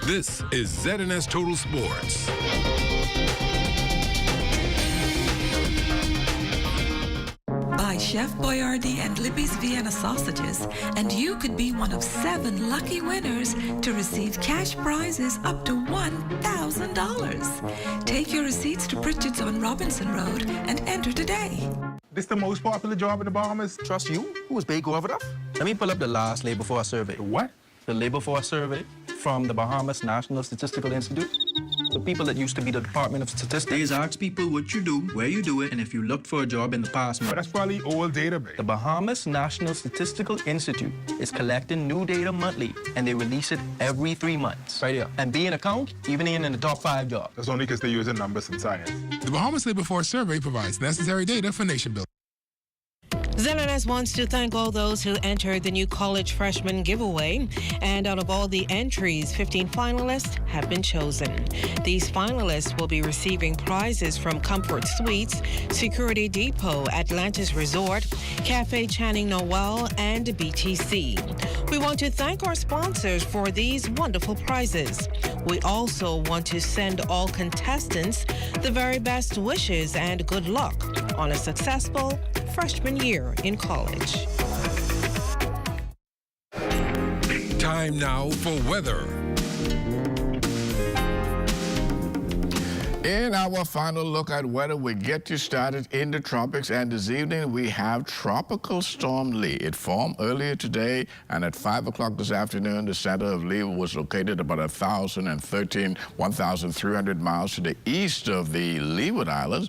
[SPEAKER 1] This is ZNS Total Sports.
[SPEAKER 23] Buy Chef Boyardee and Libby's Vienna sausages, and you could be one of 7 lucky winners to receive cash prizes up to $1,000. Take your receipts to Pritchard's on Robinson Road and enter today.
[SPEAKER 8] This the most popular job in the Bahamas?
[SPEAKER 18] Trust you? Who was big over that? Let me pull up the last labor force survey.
[SPEAKER 8] What?
[SPEAKER 18] The labor force survey from the Bahamas National Statistical Institute. The people that used to be the Department of Statistics. They ask people what you do, where you do it, and if you looked for a job in the past month.
[SPEAKER 8] But that's probably old database.
[SPEAKER 18] The Bahamas National Statistical Institute is collecting new data monthly, and they release it every 3 months. Right here. And be an account, even in the top 5 jobs.
[SPEAKER 8] That's only because they're using numbers and science.
[SPEAKER 1] The Bahamas Labor Force Survey provides necessary data for nation building.
[SPEAKER 19] ZNS wants to thank all those who entered the new college freshman giveaway. And out of all the entries, 15 finalists have been chosen. These finalists will be receiving prizes from Comfort Suites, Security Depot, Atlantis Resort, Cafe Channing Noel, and BTC. We want to thank our sponsors for these wonderful prizes. We also want to send all contestants the very best wishes and good luck on a successful freshman year in college.
[SPEAKER 1] Time now for weather.
[SPEAKER 11] In our final look at weather, we get you started in the tropics, and this evening we have Tropical Storm Lee. It formed earlier today, and at 5 o'clock this afternoon, the center of Lee was located about 1,300 miles to the east of the Leeward Islands.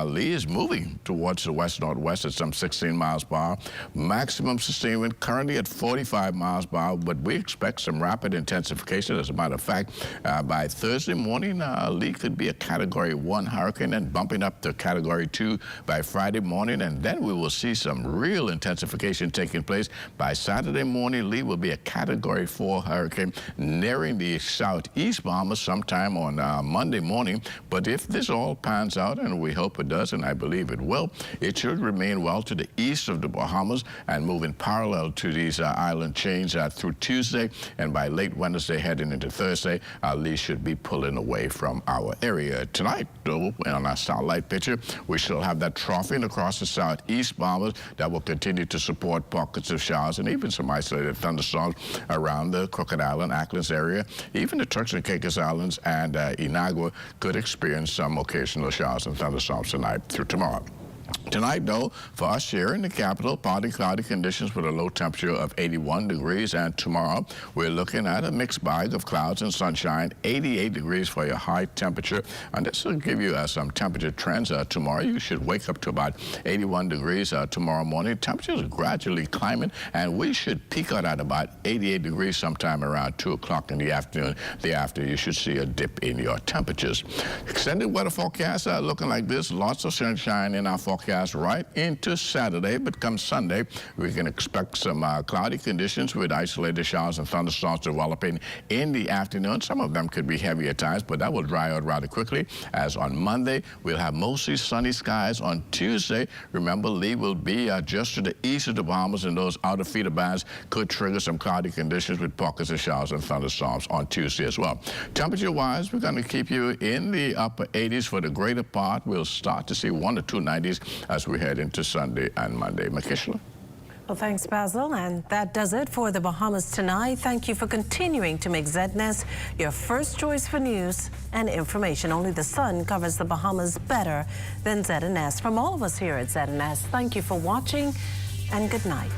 [SPEAKER 11] Lee is moving towards the west-northwest at some 16 miles per hour. Maximum sustained wind currently at 45 miles per hour, but we expect some rapid intensification. As a matter of fact, by Thursday morning, Lee could be a Category 1 hurricane and bumping up to Category 2 by Friday morning, and then we will see some real intensification taking place. By Saturday morning, Lee will be a Category 4 hurricane nearing the southeast Bahamas sometime on Monday morning. But if this all pans out, and we hope it does, and I believe it will, it should remain well to the east of the Bahamas and moving parallel to these island chains through Tuesday, and by late Wednesday heading into Thursday, Lee should be pulling away from our area. Tonight, though, on our satellite picture, we still have that troughing across the southeast Bahamas that will continue to support pockets of showers and even some isolated thunderstorms around the Crooked Island, Acklands area. Even the Turks and Caicos Islands and Inagua could experience some occasional showers and thunderstorms tonight through tomorrow. Tonight, though, for us here in the capital, partly cloudy conditions with a low temperature of 81 degrees. And tomorrow, we're looking at a mixed bag of clouds and sunshine, 88 degrees for your high temperature. And this will give you some temperature trends. Tomorrow, you should wake up to about 81 degrees tomorrow morning. Temperatures are gradually climbing, and we should peak out at about 88 degrees sometime around 2 o'clock in the afternoon. Thereafter, you should see a dip in your temperatures. Extended weather forecast looking like this. Lots of sunshine in our forecast right into Saturday, but come Sunday, we can expect some cloudy conditions with isolated showers and thunderstorms developing in the afternoon. Some of them could be heavy at times, but that will dry out rather quickly. As on Monday, we'll have mostly sunny skies. On Tuesday, remember, Lee will be just to the east of the Bahamas, and those outer feeder bands could trigger some cloudy conditions with pockets of showers and thunderstorms on Tuesday as well. Temperature-wise, we're going to keep you in the upper 80s for the greater part. We'll start to see 1 to 2 90s as we head into Sunday and Monday. Makishla.
[SPEAKER 13] Well, thanks, Basil. And that does it for the Bahamas tonight. Thank you for continuing to make ZNS your first choice for news and information. Only the sun covers the Bahamas better than ZNS. From all of us here at ZNS, thank you for watching and good night.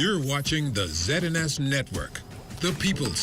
[SPEAKER 1] You're watching the ZNS Network, the People's